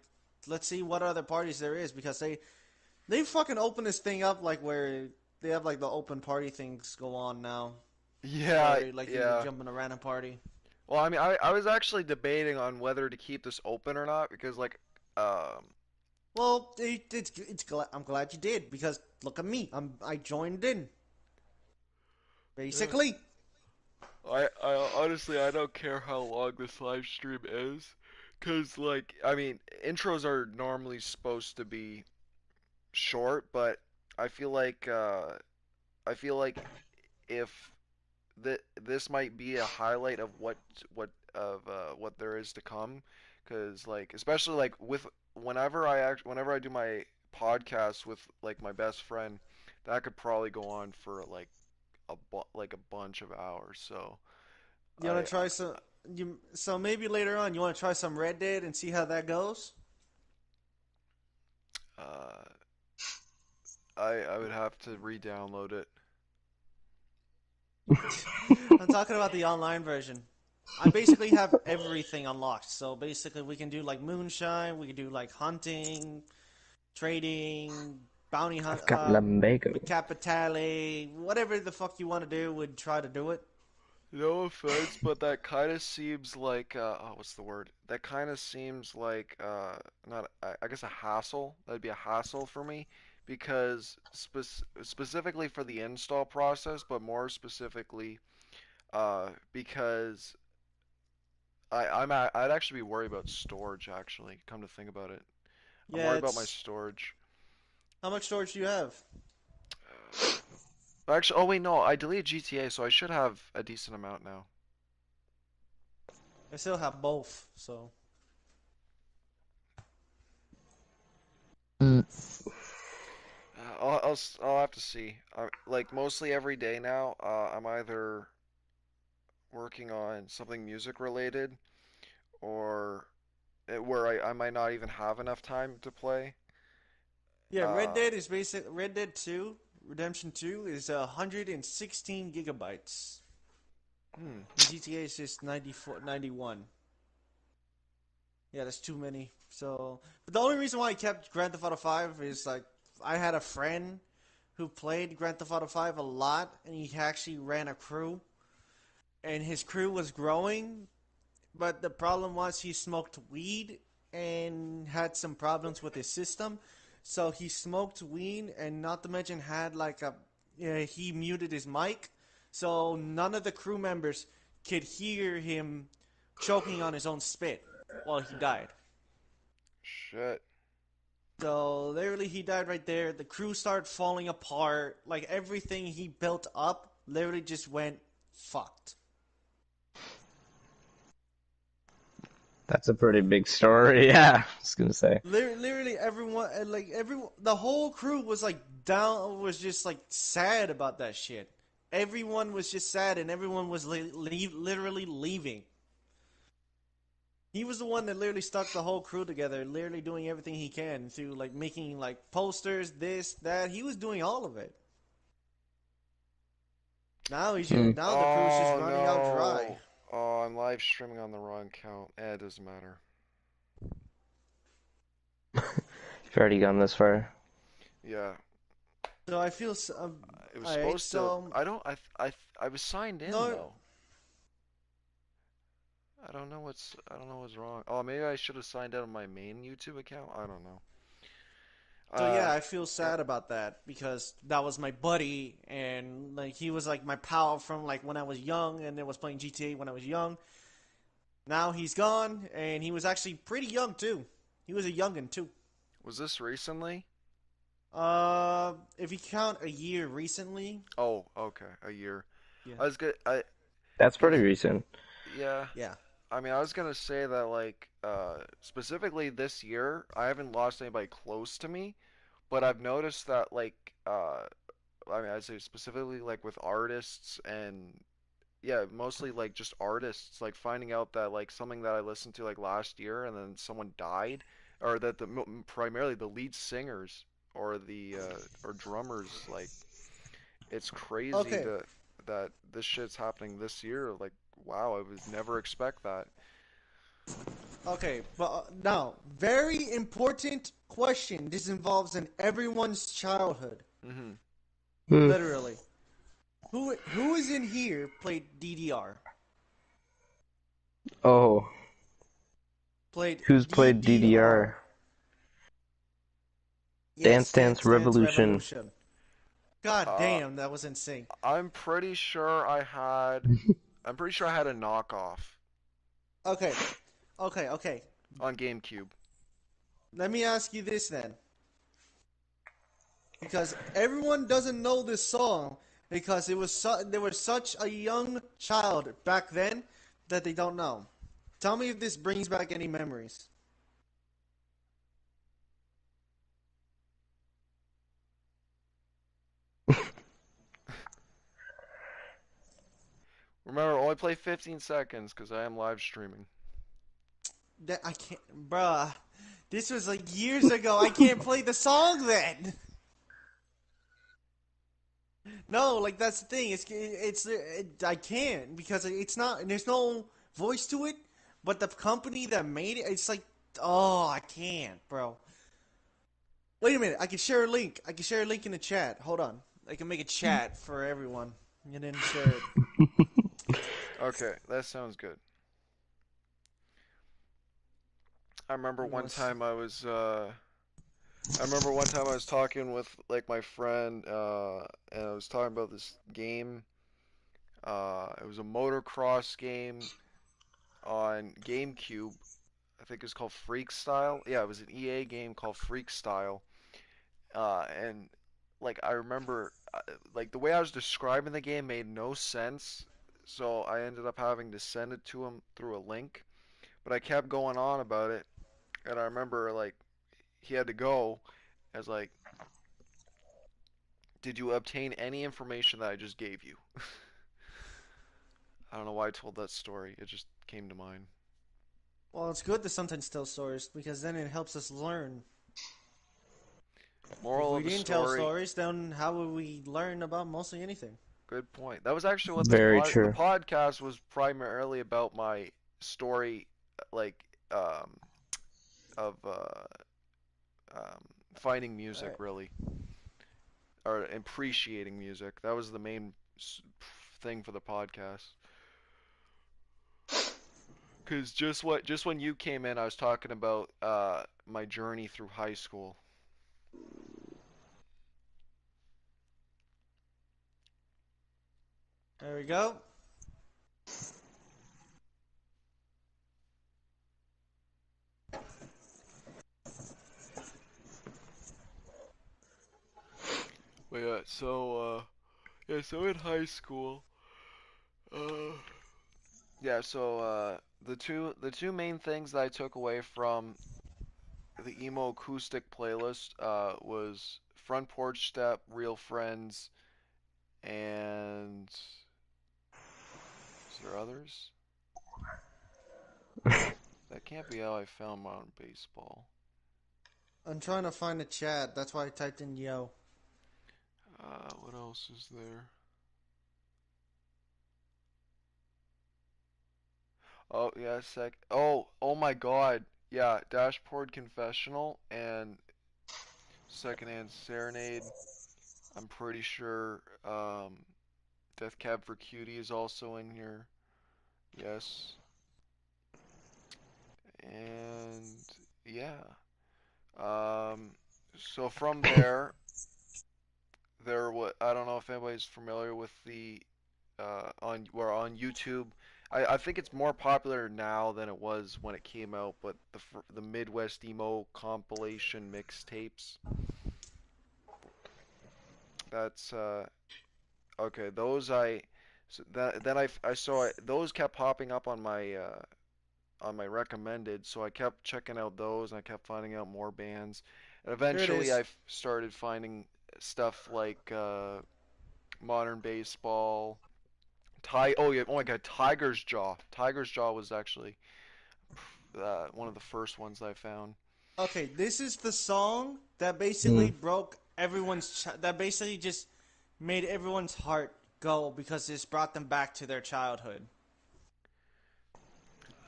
let's see what other parties there is because they fucking open this thing up like where they have like the open party things go on now, Yeah, where like you can yeah. jump in a random party. Well, I mean, I was actually debating on whether to keep this open or not because, like, um, Well, I'm glad you did because look at me. I joined in yeah. basically. I honestly I don't care how long this live stream is, 'cause like, I mean, intros are normally supposed to be short, but I feel like, I feel like if this might be a highlight of what there is to come, because like especially like with whenever I do my podcast with like my best friend, that could probably go on for like like a bunch of hours. So You I want to try some? So maybe later on you want to try some Red Dead and see how that goes. uh I would have to re-download it. I'm talking about the online version. I basically have everything unlocked. So basically, we can do like moonshine. We can do like hunting, trading, bounty hunt, I've got lumbago. capitale, whatever the fuck you want to do. Would try to do it. No offense, but that kind of seems like oh, what's the word? That kind of seems like not I guess a hassle. That'd be a hassle for me because specifically for the install process, but more specifically because I'd actually be worried about storage actually. Come to think about it, I'm Yeah, worried about my it's storage. how much storage do you have? Actually, oh wait, no, I deleted GTA, so I should have a decent amount now. I still have both, so Mm. I'll have to see. Like mostly every day now, I'm either working on something music related or where I might not even have enough time to play. yeah. Red Uh, Dead is basic. Red Dead 2 Redemption 2 is 116 gigabytes. hmm. And GTA is just 94, 91. Yeah, that's too many. So, but the only reason why I kept Grand Theft Auto 5 is like I had a friend who played Grand Theft Auto 5 a lot, and he actually ran a crew, and his crew was growing, but the problem was he smoked weed and had some problems with his system. So he smoked weed, and not to mention had like a he muted his mic, so none of the crew members could hear him choking on his own spit while he died. Shit. So literally, he died right there. The crew started falling apart. Like everything he built up, literally just went fucked. That's a pretty big story. Yeah, I was gonna say. Literally, everyone, like everyone, the whole crew was like down, was just like sad about that shit. Everyone was just sad, and everyone was literally leaving. He was the one that literally stuck the whole crew together, literally doing everything he can through like making like posters, this, that. He was doing all of it. Hmm. Now the crew's just Oh running out dry. no. Oh, I'm live streaming on the wrong account. It doesn't matter. You've already gone this far. Yeah, So I feel it was alright. supposed to. So I don't. I was signed in no, though. I don't know what's wrong. Oh, maybe I should have signed out on my main YouTube account. I don't know. so yeah, Uh, I feel yeah. sad about that because that was my buddy, and like he was like my pal from like when I was young, and then was playing GTA when I was young. Now he's gone, and he was actually pretty young too. He was a youngin too. Was this recently? If you count a year recently, Oh, okay, a year. yeah, I was good. I That's pretty because recent. yeah. yeah. I mean, I was gonna say that like specifically this year, I haven't lost anybody close to me, but I've noticed that like I mean, I'd say specifically like with artists and yeah, mostly like just artists, like finding out that like something that I listened to like last year and then someone died, or that primarily the lead singers or the or drummers, like it's crazy Okay, that this shit's happening this year. Like, wow, I would never expect that. okay, but now very important question. This involves in everyone's childhood, Hmm. Hmm. literally. Who is in here played DDR? Oh, Played who's played DDR. DDR? Dance Yes, Dance Dance Dance Revolution. Revolution. God Uh, damn, that was insane. I'm pretty sure I had. I'm pretty sure I had a knockoff Okay, okay. on GameCube. Let me ask you this then, because everyone doesn't know this song because they were such a young child back then that they don't know. Tell me if this brings back any memories. Remember, only play 15 seconds because I am live streaming. That I can't, bruh. This was like years ago. I can't play the song then. No, like that's the thing. I can't because it's not. There's no voice to it. But the company that made it, it's like, oh, I can't, bro. Wait a minute. I can share a link. I can share a link in the chat. Hold on. I can make a chat for everyone and then share it. Okay, that sounds good. I remember You one want to? time I was I remember one time I was talking with like my friend and I was talking about this game. It was a motocross game on GameCube. I think it's called Freakstyle. Yeah, it was an EA game called Freakstyle. And like I remember like the way I was describing the game made no sense. So I ended up having to send it to him through a link. But I kept going on about it, and I remember like he had to go. I was like, "Did you obtain any information that I just gave you?" I don't know why I told that story. It just came to mind. Well, it's good to sometimes tell stories because then it helps us learn. If Moral we of the didn't tell story, stories, then how would we learn about mostly anything? good point. That was actually what Very the true. podcast was primarily about my story, like um of um finding music Alright. really, or appreciating music. That was the main thing for the podcast. Cause just when you came in, I was talking about my journey through high school. There we go. But yeah, so in high school, uh, yeah, so the two main things that I took away from the emo acoustic playlist was Front Porch Step, Real Friends, and is there others? That can't be how I found modern baseball. I'm trying to find a chat. That's why I typed in yo. What else is there? Oh yeah, sec. Oh my God. Yeah, Dashboard Confessional and Secondhand Serenade. I'm pretty sure Death Cab for Cutie is also in here. Yes. And yeah. Um so from there what I don't know if anybody's familiar with the on YouTube. I think it's more popular now than it was when it came out, but the Midwest emo compilation mixtapes. That's okay. Those I so that then I saw those kept popping up on my recommended, so I kept checking out those and I kept finding out more bands. And Here it eventually is. I started finding stuff like Modern Baseball. Oh yeah, oh my God, Tiger's Jaw. Tiger's Jaw was actually one of the first ones I found. Okay, this is the song that Hmm. basically broke that basically just made everyone's heart go because this brought them back to their childhood.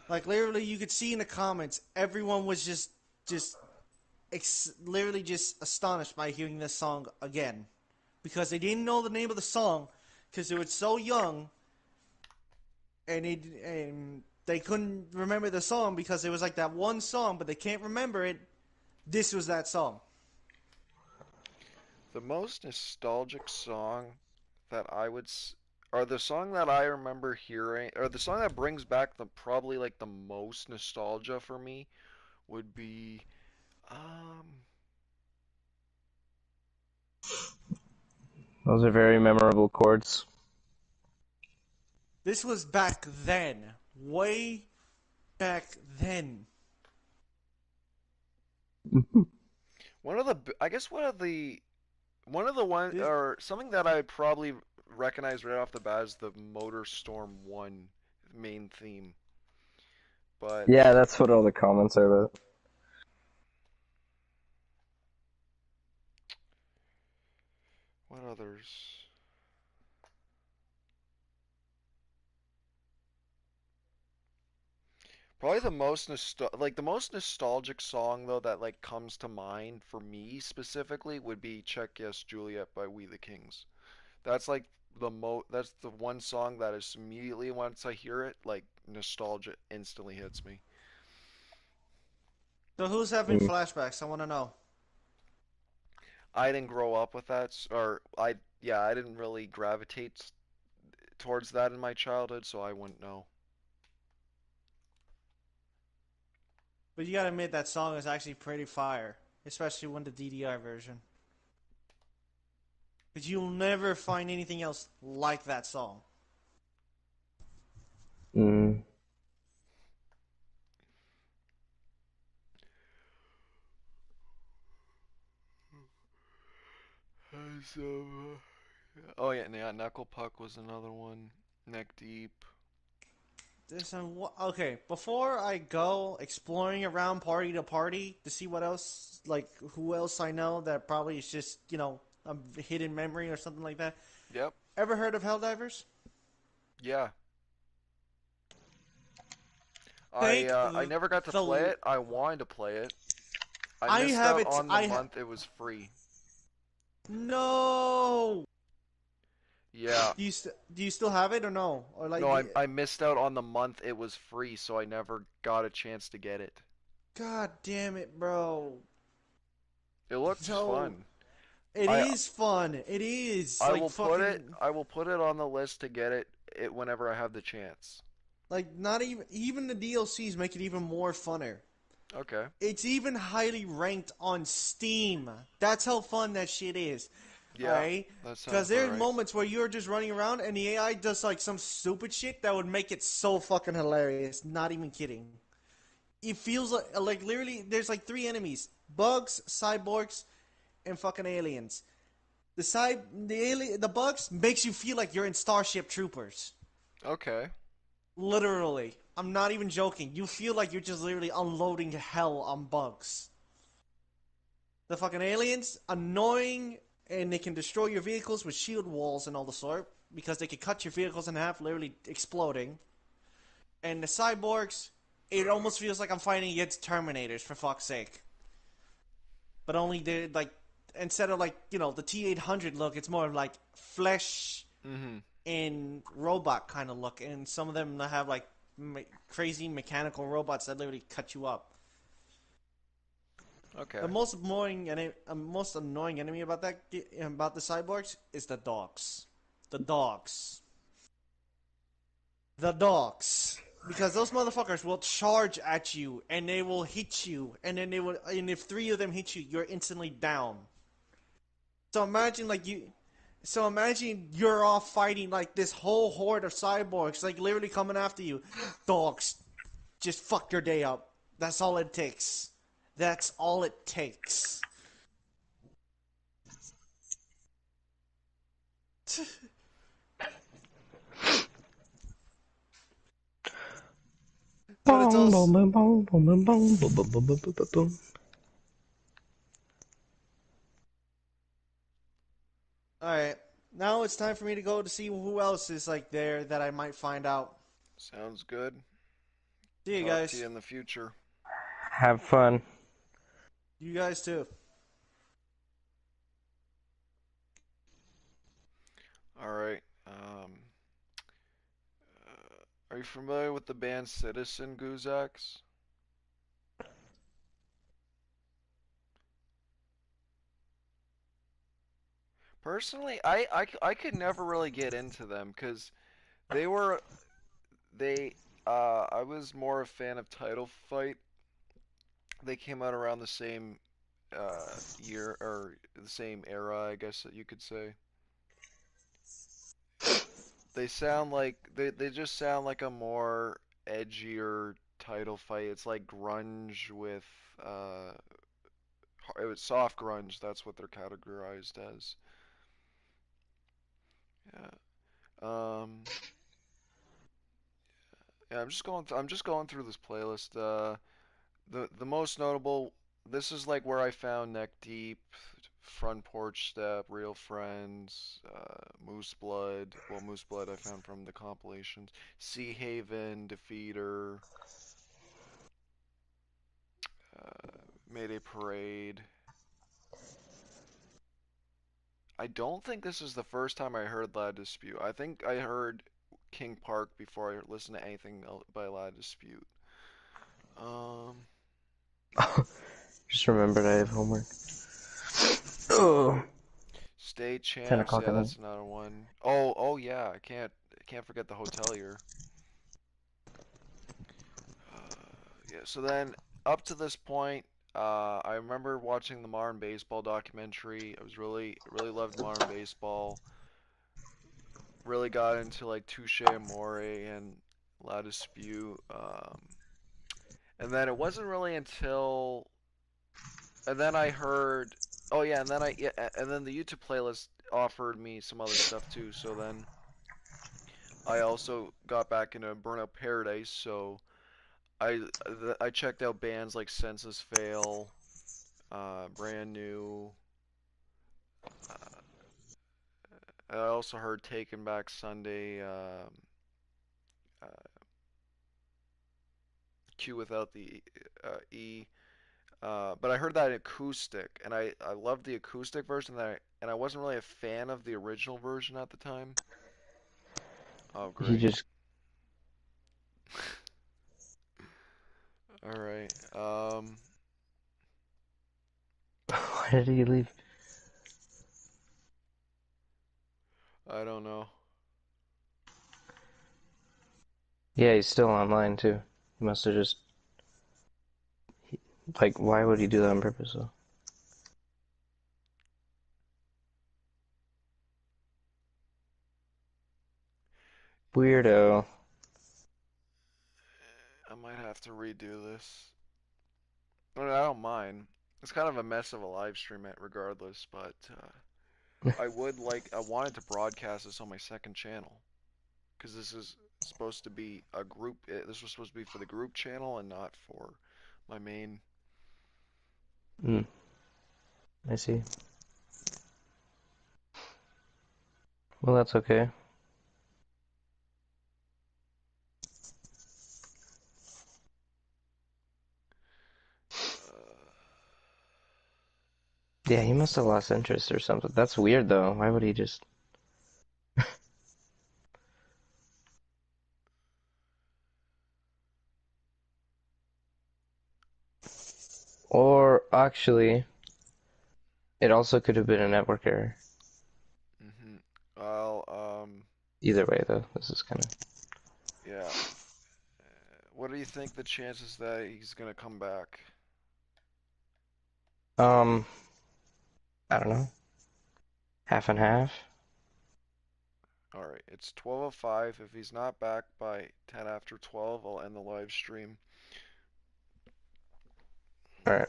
Like literally, you could see in the comments, everyone was just literally just astonished by hearing this song again because they didn't know the name of the song because they were so young and they couldn't remember the song because it was like that one song, but they can't remember it. This was that song. The most nostalgic song that I would or the song that I remember hearing, or the song that brings back the probably like the most nostalgia for me would be um Those are very memorable chords. This was back then, way back then. one of the I guess one of the one This or something that I probably recognize right off the bat is the Motor Storm 1 main theme. But Yeah, that's what all the comments are about. what others? Probably the most nostalgic song though that like comes to mind for me specifically would be Check Yes Juliet by We the Kings. That's like that's the one song that is immediately once I hear it, like nostalgia instantly hits me. So who's having Mm. flashbacks? I want to know. I didn't grow up with that, or I didn't really gravitate towards that in my childhood, so I wouldn't know. But you gotta admit that song is actually pretty fire, especially when the DDR version. Because you'll never find anything else like that song. Mm. So, oh yeah, Knuckle Puck was another one. Neck Deep. Okay, before I go exploring around party to party to see what else, like who else I know that probably is just a hidden memory or something like that. Yep. Ever heard of Helldivers? Yeah. Think I never got to play the it. I wanted to play it. I I missed have out it. on the month it was free. No. Yeah. Do you still have it or no? Or like No, I missed out on the month it was free, so I never got a chance to get it. God damn it, bro. It looks No. fun. It I is fun. It is like fucking I will put it on the list to get it whenever I have the chance. like not even the DLCs make it even more funner. Okay. It's even highly ranked on Steam. That's how fun that shit is. Yeah. Alright? That sounds Because there's right. moments where you're just running around and the AI does like some stupid shit that would make it so fucking hilarious. Not even kidding. It feels like literally there's like three enemies: bugs, cyborgs, and fucking aliens. The bugs makes you feel like you're in Starship Troopers. Okay. Literally. I'm not even joking. You feel like you're just literally unloading hell on bugs. The fucking aliens, annoying, and they can destroy your vehicles with shield walls and all the sort, because they can cut your vehicles in half, literally exploding. And the cyborgs, it almost feels like I'm fighting against Terminators, for fuck's sake. But only they're like, instead of like, the T-800 look, it's more of like flesh Mm-hmm. and robot kind of look. And some of them have like crazy mechanical robots that literally cut you up. Okay. The most annoying enemy about about the cyborgs is the dogs. The dogs. The dogs. Because those motherfuckers will charge at you and they will hit you, and then and if three of them hit you, you're instantly down. So imagine you're off fighting like this whole horde of cyborgs, like literally coming after you. Dogs, just fuck your day up. That's all it takes. That's all it takes. But it's Bong, also bong, bong, bong, bong, bong, bong, bong, bong, bong, bong, bong. alright. Now it's time for me to go to see who else is like there that I might find out. Sounds good. See you Talk to guys. you in the future. Have fun. You guys too. All right. Are you familiar with the band Citizen Guzax? Personally, I could never really get into them because they were they I was more a fan of Title Fight. They came out around the same year or the same era, I guess that you could say. They sound like they just sound like a more edgier Title Fight. It's like grunge with uh it was soft grunge. That's what they're categorized as. Yeah. Yeah, I'm just going through this playlist. The most notable. This is like where I found Neck Deep, Front Porch Step, Real Friends, Moose Blood. Well, Moose Blood I found from the compilations. Sea Haven, Defeater, Mayday Parade. I don't think this is the first time I heard Loud Dispute. I think I heard King Park before I listened to anything by Loud Dispute. Um, Just remembered I have homework. Oh, State 10 Champs, o'clock yeah, at night. that's another one. Oh yeah, I can't forget the Hotelier. Yeah, so then up to this point, I remember watching the Modern Baseball documentary. I was really loved Modern Baseball. Really got into like Touche Amore and La Dispute. And then it wasn't really until, and then I heard, oh yeah, and then the YouTube playlist offered me some other stuff too. So then I also got back into Burnout Paradise. So I checked out bands like Senses Fail, Brand New. Uh, I also heard Taken Back Sunday, uh, Q without the E. But I heard that acoustic, and I loved the acoustic version. And I wasn't really a fan of the original version at the time. Oh, He great. just. All right. Why did he leave? I don't know. Yeah, he's still online too. He must have just. Like, why would he do that on purpose though? Weirdo. I might have to redo this. I don't mind. It's kind of a mess of a live stream, regardless. But I wanted to broadcast this on my second channel because this is supposed to be a group. This was supposed to be for the group channel and not for my main. Hmm. I see. Well, that's okay. Uh, Yeah, he must have lost interest or something. That's weird though. Why would he just? Or actually, it also could have been a network error. well, Either way, though, this is kind yeah. What do you think the chances that he's gonna come back? of. I don't know. Half and half. All right, it's 12:05. If he's not back by 10 after 12, I'll end the live stream. All right.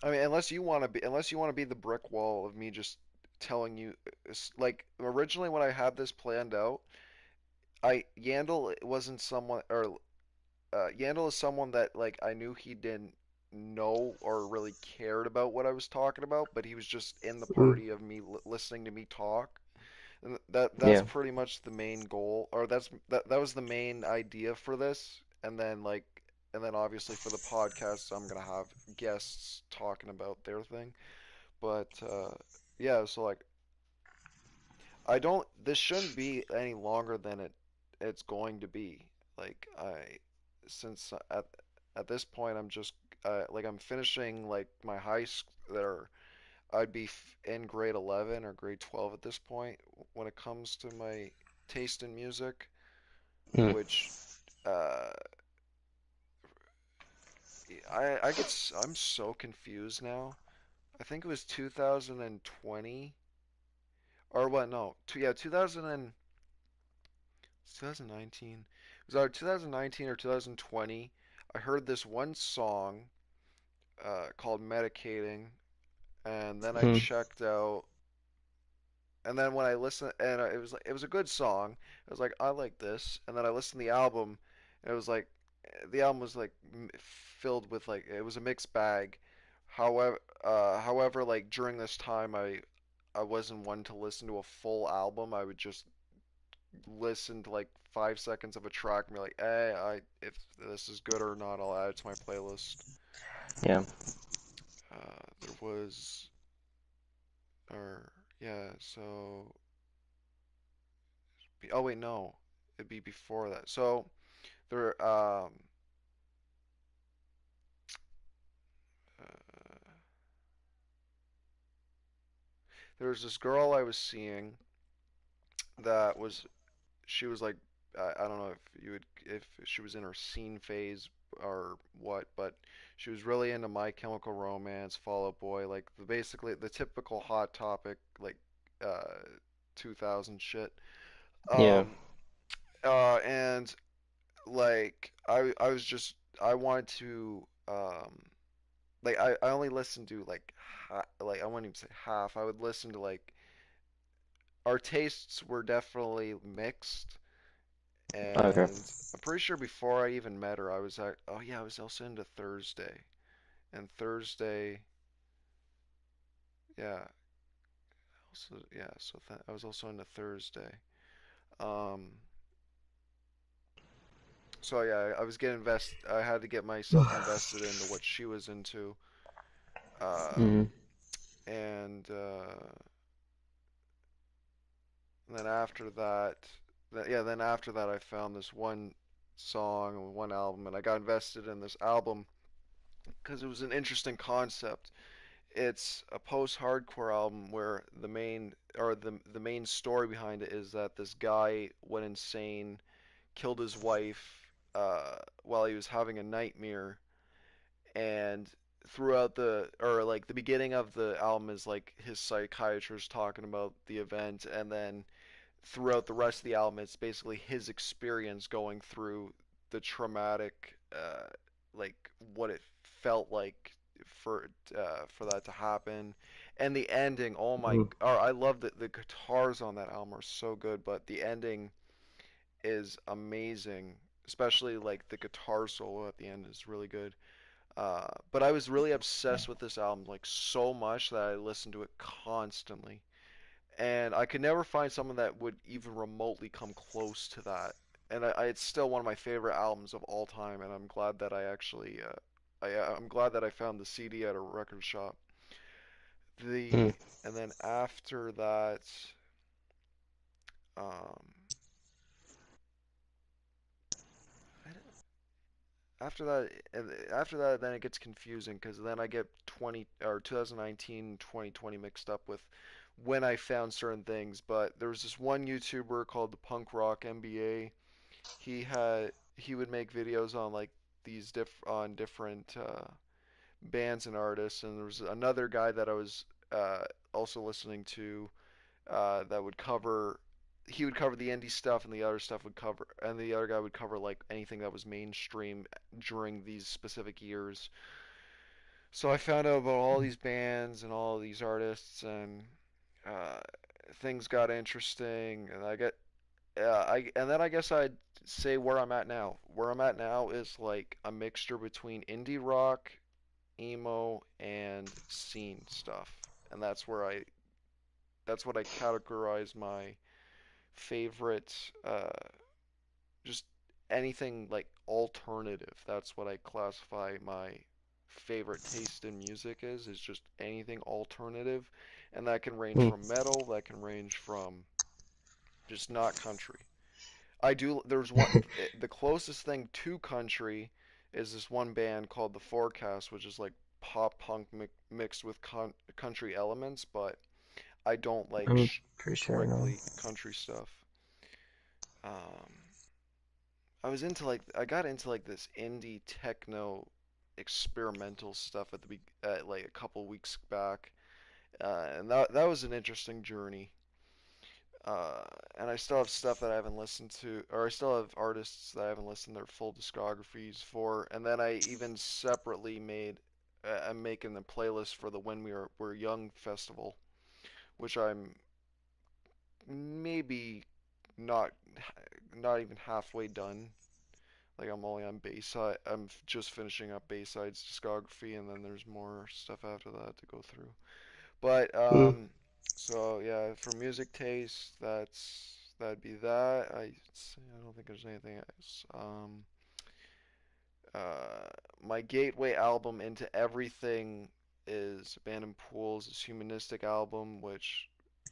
I mean, unless you want to be the brick wall of me just telling you, like originally when I had this planned out, Yandel wasn't someone, or Yandel is someone that like I knew he didn't know or really cared about what I was talking about, but he was just in the Mm. party of me listening to me talk. And that's Yeah. pretty much the main goal, or that was the main idea for this. And then obviously for the podcast, I'm gonna have guests talking about their thing. But yeah, so like I don't. This shouldn't be any longer than it's going to be. Like since at this point I'm just like I'm finishing like my high school. I'd be in grade 11 or grade 12 at this point when it comes to my taste in music, Mm. which uh, I'm so confused now. I think it was 2020 or what? No, 2019. It was either 2019 or 2020. I heard this one song called "Medicating," and then I Mm. checked out. And then when I listened, and it was a good song. I was like, I like this. And then I listened to the album, and it was like, the album was like filled with like it was a mixed bag. However, like during this time, I wasn't one to listen to a full album. I would just listen to like 5 seconds of a track and be like, if this is good or not, I'll add it to my playlist. Yeah. There was, or yeah, so oh wait, no, it'd be before that. So there, uh, there was this girl I was seeing that was she was like I don't know if you would if she was in her scene phase or what, but she was really into My Chemical Romance, Fall Out Boy, like basically the typical Hot Topic like uh 2000 shit. Yeah. Um and like I was just I wanted to like I only listened to like like I wouldn't even say half. I would listen to like our tastes were definitely mixed. Okay. And I'm pretty sure before I even met her, I was like, oh yeah, I was also into Thursday. And Thursday, yeah, also yeah, so th I was also into Thursday. Um, so yeah, I was getting I had to get myself invested into what she was into. Um, Mm. and then after that, yeah, then after that, I found this one song, one album, and I got invested in this album because it was an interesting concept. It's a post-hardcore album where the main story behind it is that this guy went insane, killed his wife while he was having a nightmare, and throughout the or like the beginning of the album is like his psychiatrist talking about the event, and then throughout the rest of the album it's basically his experience going through the traumatic like what it felt like for that to happen. And the ending, oh my, Mm. or I love that the guitars on that album are so good, but the ending is amazing, especially like the guitar solo at the end is really good. But I was really obsessed with this album like so much that I listened to it constantly, and I could never find someone that would even remotely come close to that. And it's still one of my favorite albums of all time, and I'm glad that I actually I'm glad that I found the CD at a record shop. Mm. And then um, after that, after that, then it gets confusing because then I get 2019, 2020 mixed up with when I found certain things. But there was this one YouTuber called the Punk Rock MBA. He would make videos on like different bands and artists, and there was another guy that I was also listening to that would cover. He would cover the indie stuff, and the other guy would cover like anything that was mainstream during these specific years. So I found out about all these bands and all these artists, and uh, things got interesting, and and then I guess I'd say where I'm at now. Where I'm at now is like a mixture between indie rock, emo, and scene stuff. And that's what I categorize my favorite just anything like alternative. That's what I classify my favorite taste in music is just anything alternative. And that can range Mm. from metal, that can range from just not country. There's one, the closest thing to country is this one band called The Forecast, which is like pop punk mixed with country elements, but I don't like I'm pretty sure I know. strictly country stuff. Um, I got into like this indie techno experimental stuff like a couple weeks back, and that was an interesting journey. Uh, and I still have stuff that I haven't listened to, or I still have artists that I haven't listened to their full discographies for. And then I even separately I'm making the playlist for the When Were Young festival, which I'm maybe not not even halfway done. Like I'm only on Bayside. I'm just finishing up Bayside's discography, and then there's more stuff after that to go through. But Mm. so yeah, for music taste, that'd be that. I don't think there's anything else. Uh, my gateway album into everything. is Abandoned Pools' Humanistic album, which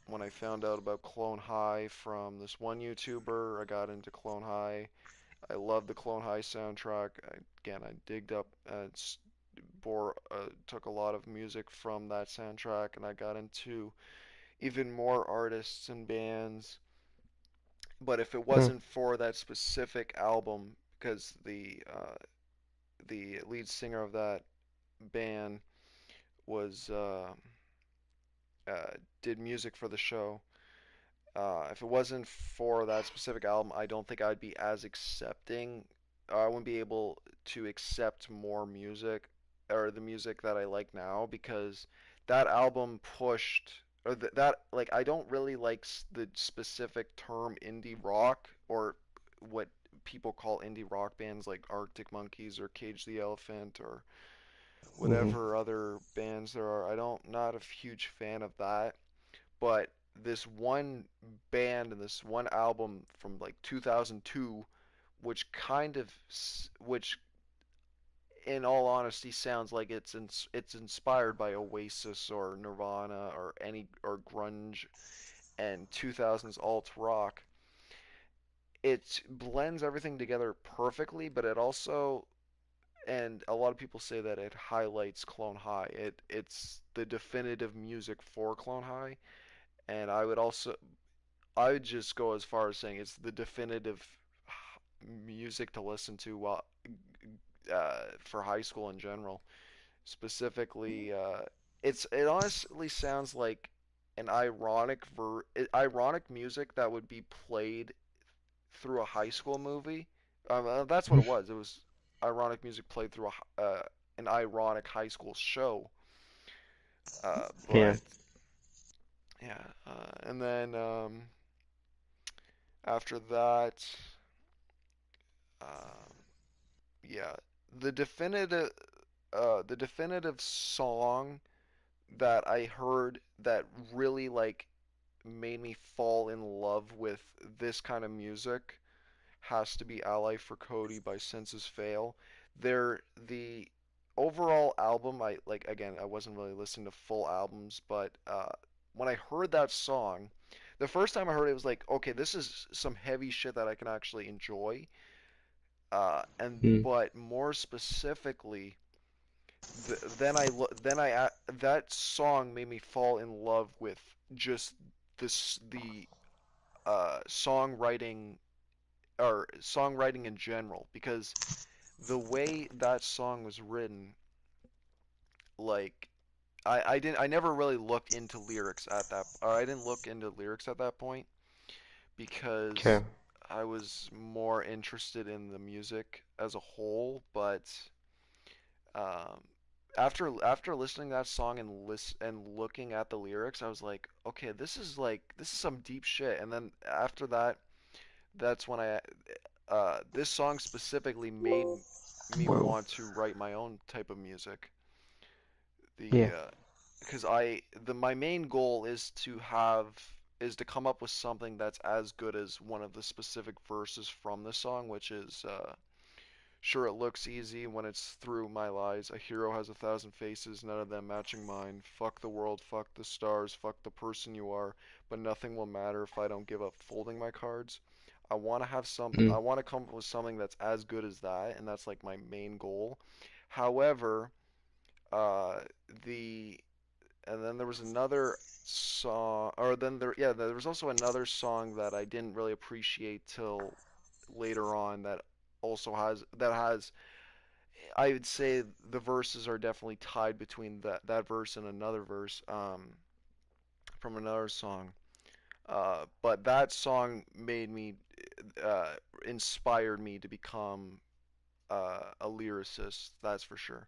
when I found out about Clone High from this one YouTuber, I got into Clone High. I love the Clone High soundtrack. Again, I digged up, took a lot of music from that soundtrack, and I got into even more artists and bands. But if it Hmm. wasn't for that specific album, because the lead singer of that band was uh, did music for the show. If it wasn't for that specific album, I don't think I'd be as accepting. I wouldn't be able to accept more music or the music that I like now because that album pushed or that like I don't really like the specific term indie rock or what people call indie rock bands like Arctic Monkeys or Cage the Elephant or Hmm. whatever other bands there are. I don't not a huge fan of that, but this one band and this one album from like 2002, which kind of, which in all honesty sounds like it's inspired by Oasis or Nirvana or any or grunge and 2000s alt rock. It blends everything together perfectly, but it also and a lot of people say that it highlights Clone High. It's the definitive music for Clone High, and I would just go as far as saying it's the definitive music to listen to while for high school in general. Specifically, it honestly sounds like an ironic music that would be played through a high school movie. That's what it was. It was ironic music played through an ironic high school show. Yeah. But yeah, and then after that, um, yeah, the definitive the definitive song that I heard that really like made me fall in love with this kind of music has to be Ally for Cody by Senses Fail. The overall album I like again I wasn't really listening to full albums, but when I heard that song, the first time I heard it, it was like, okay, this is some heavy shit that I can actually enjoy. And Hmm. but more specifically, that song made me fall in love with just the songwriting or songwriting in general because the way that song was written, like I never really looked into lyrics at that or I didn't look into lyrics at that point because Okay. I was more interested in the music as a whole, but um, after listening to that song and looking at the lyrics, I was like, okay, this is some deep shit. And then after that, that's when this song specifically made me Whoa. want to write my own type of music. The Yeah. because my main goal is to come up with something that's as good as one of the specific verses from the song, which is sure, it looks easy when it's through my lies. A hero has 1,000 faces, none of them matching mine. Fuck the world, fuck the stars, fuck the person you are, but nothing will matter if I don't give up folding my cards. Hmm. I want to come up with something that's as good as that, and that's like my main goal. However, uh, the and then there was another song, or then there was also another song that I didn't really appreciate till later on that also has I would say the verses are definitely tied between that verse and another verse from another song. But that song made me uh, inspired me to become a lyricist. That's for sure.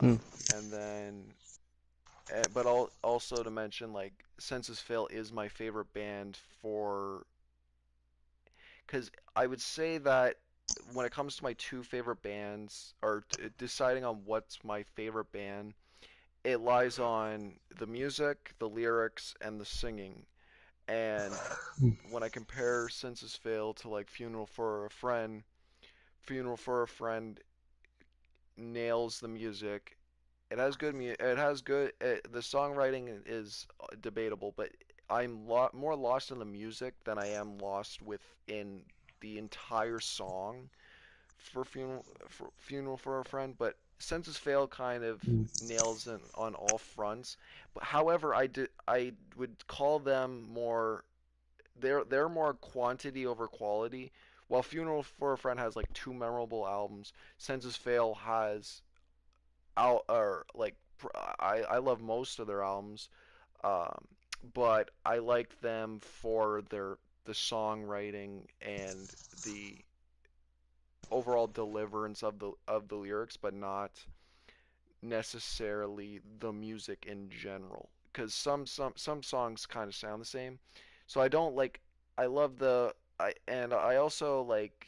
Hmm. And then, but also to mention, like, Senses Fail is my favorite band for because I would say that when it comes to my two favorite bands, or deciding on what's my favorite band, it lies on the music, the lyrics, and the singing. And when I compare Senses Fail to like Funeral for a Friend nails the music, It has good it has good the songwriting is debatable, but I'm more lost in the music than I am lost within the entire song for Funeral for a Friend, but Senses Fail kind of nails it on all fronts. But however, I would call them more they're more quantity over quality. While Funeral for a Friend has like two memorable albums, Senses Fail has out or like I love most of their albums, um, but I like them for the songwriting and the overall deliverance of the lyrics, but not necessarily the music in general. Because some songs kind of sound the same, so I don't like. I love the I also like.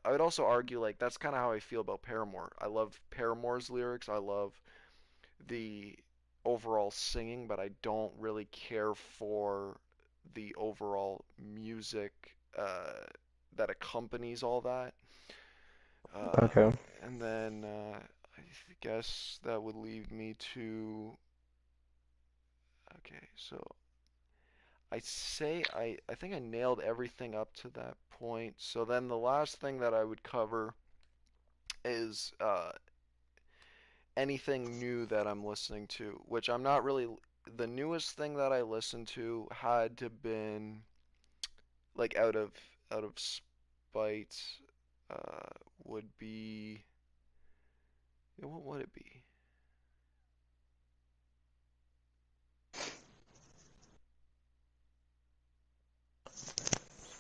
I would also argue like that's kind of how I feel about Paramore. I love Paramore's lyrics. I love the overall singing, but I don't really care for the overall music that accompanies all that. Uh, Okay. and then I guess that would leave me to. Okay, so I think I nailed everything up to that point. So then the last thing that I would cover is anything new that I'm listening to, which I'm not really. The newest thing that I listened to had to been like out of spite uh, would be. Yeah, what would it be?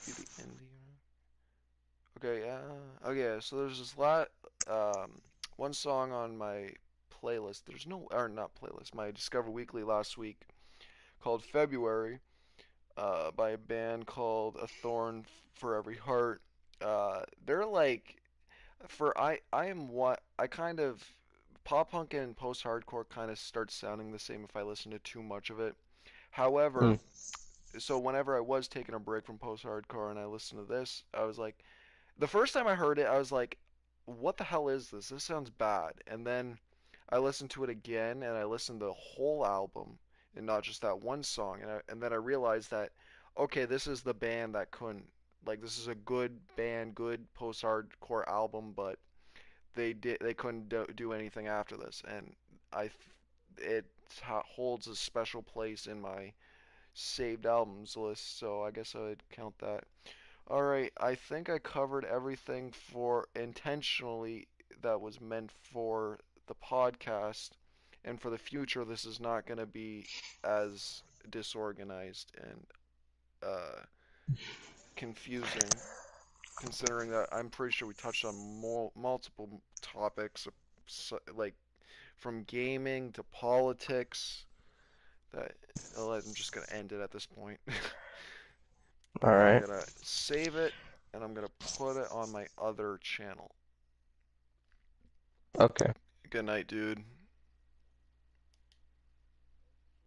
Be the indie one? Okay, okay, so there's this one song on my playlist. There's no, or not playlist, my Discover Weekly last week called February, by a band called A Thorn for Every Heart. They're like, I am what, I kind of, pop punk and post-hardcore kind of start sounding the same if I listen to too much of it. However, Hmm. so whenever I was taking a break from post-hardcore and I listened to this, I was like, the first time I heard it, I was like, what the hell is this? This sounds bad. And then I listened to it again and I listened to the whole album and not just that one song. And then I realized that, okay, this is the band that couldn't, like, this is a good band, good post-hardcore album, but they couldn't do anything after this. And I, it holds a special place in my saved albums list, so I guess I would count that. Alright, I think I covered everything for intentionally that was meant for the podcast. And for the future, this is not going to be as disorganized and uh, confusing, considering that I'm pretty sure we touched on multiple topics, so, like from gaming to politics. That I'm just going to end it at this point. All I'm right. going to save it and I'm going to put it on my other channel. Okay. Good night, dude.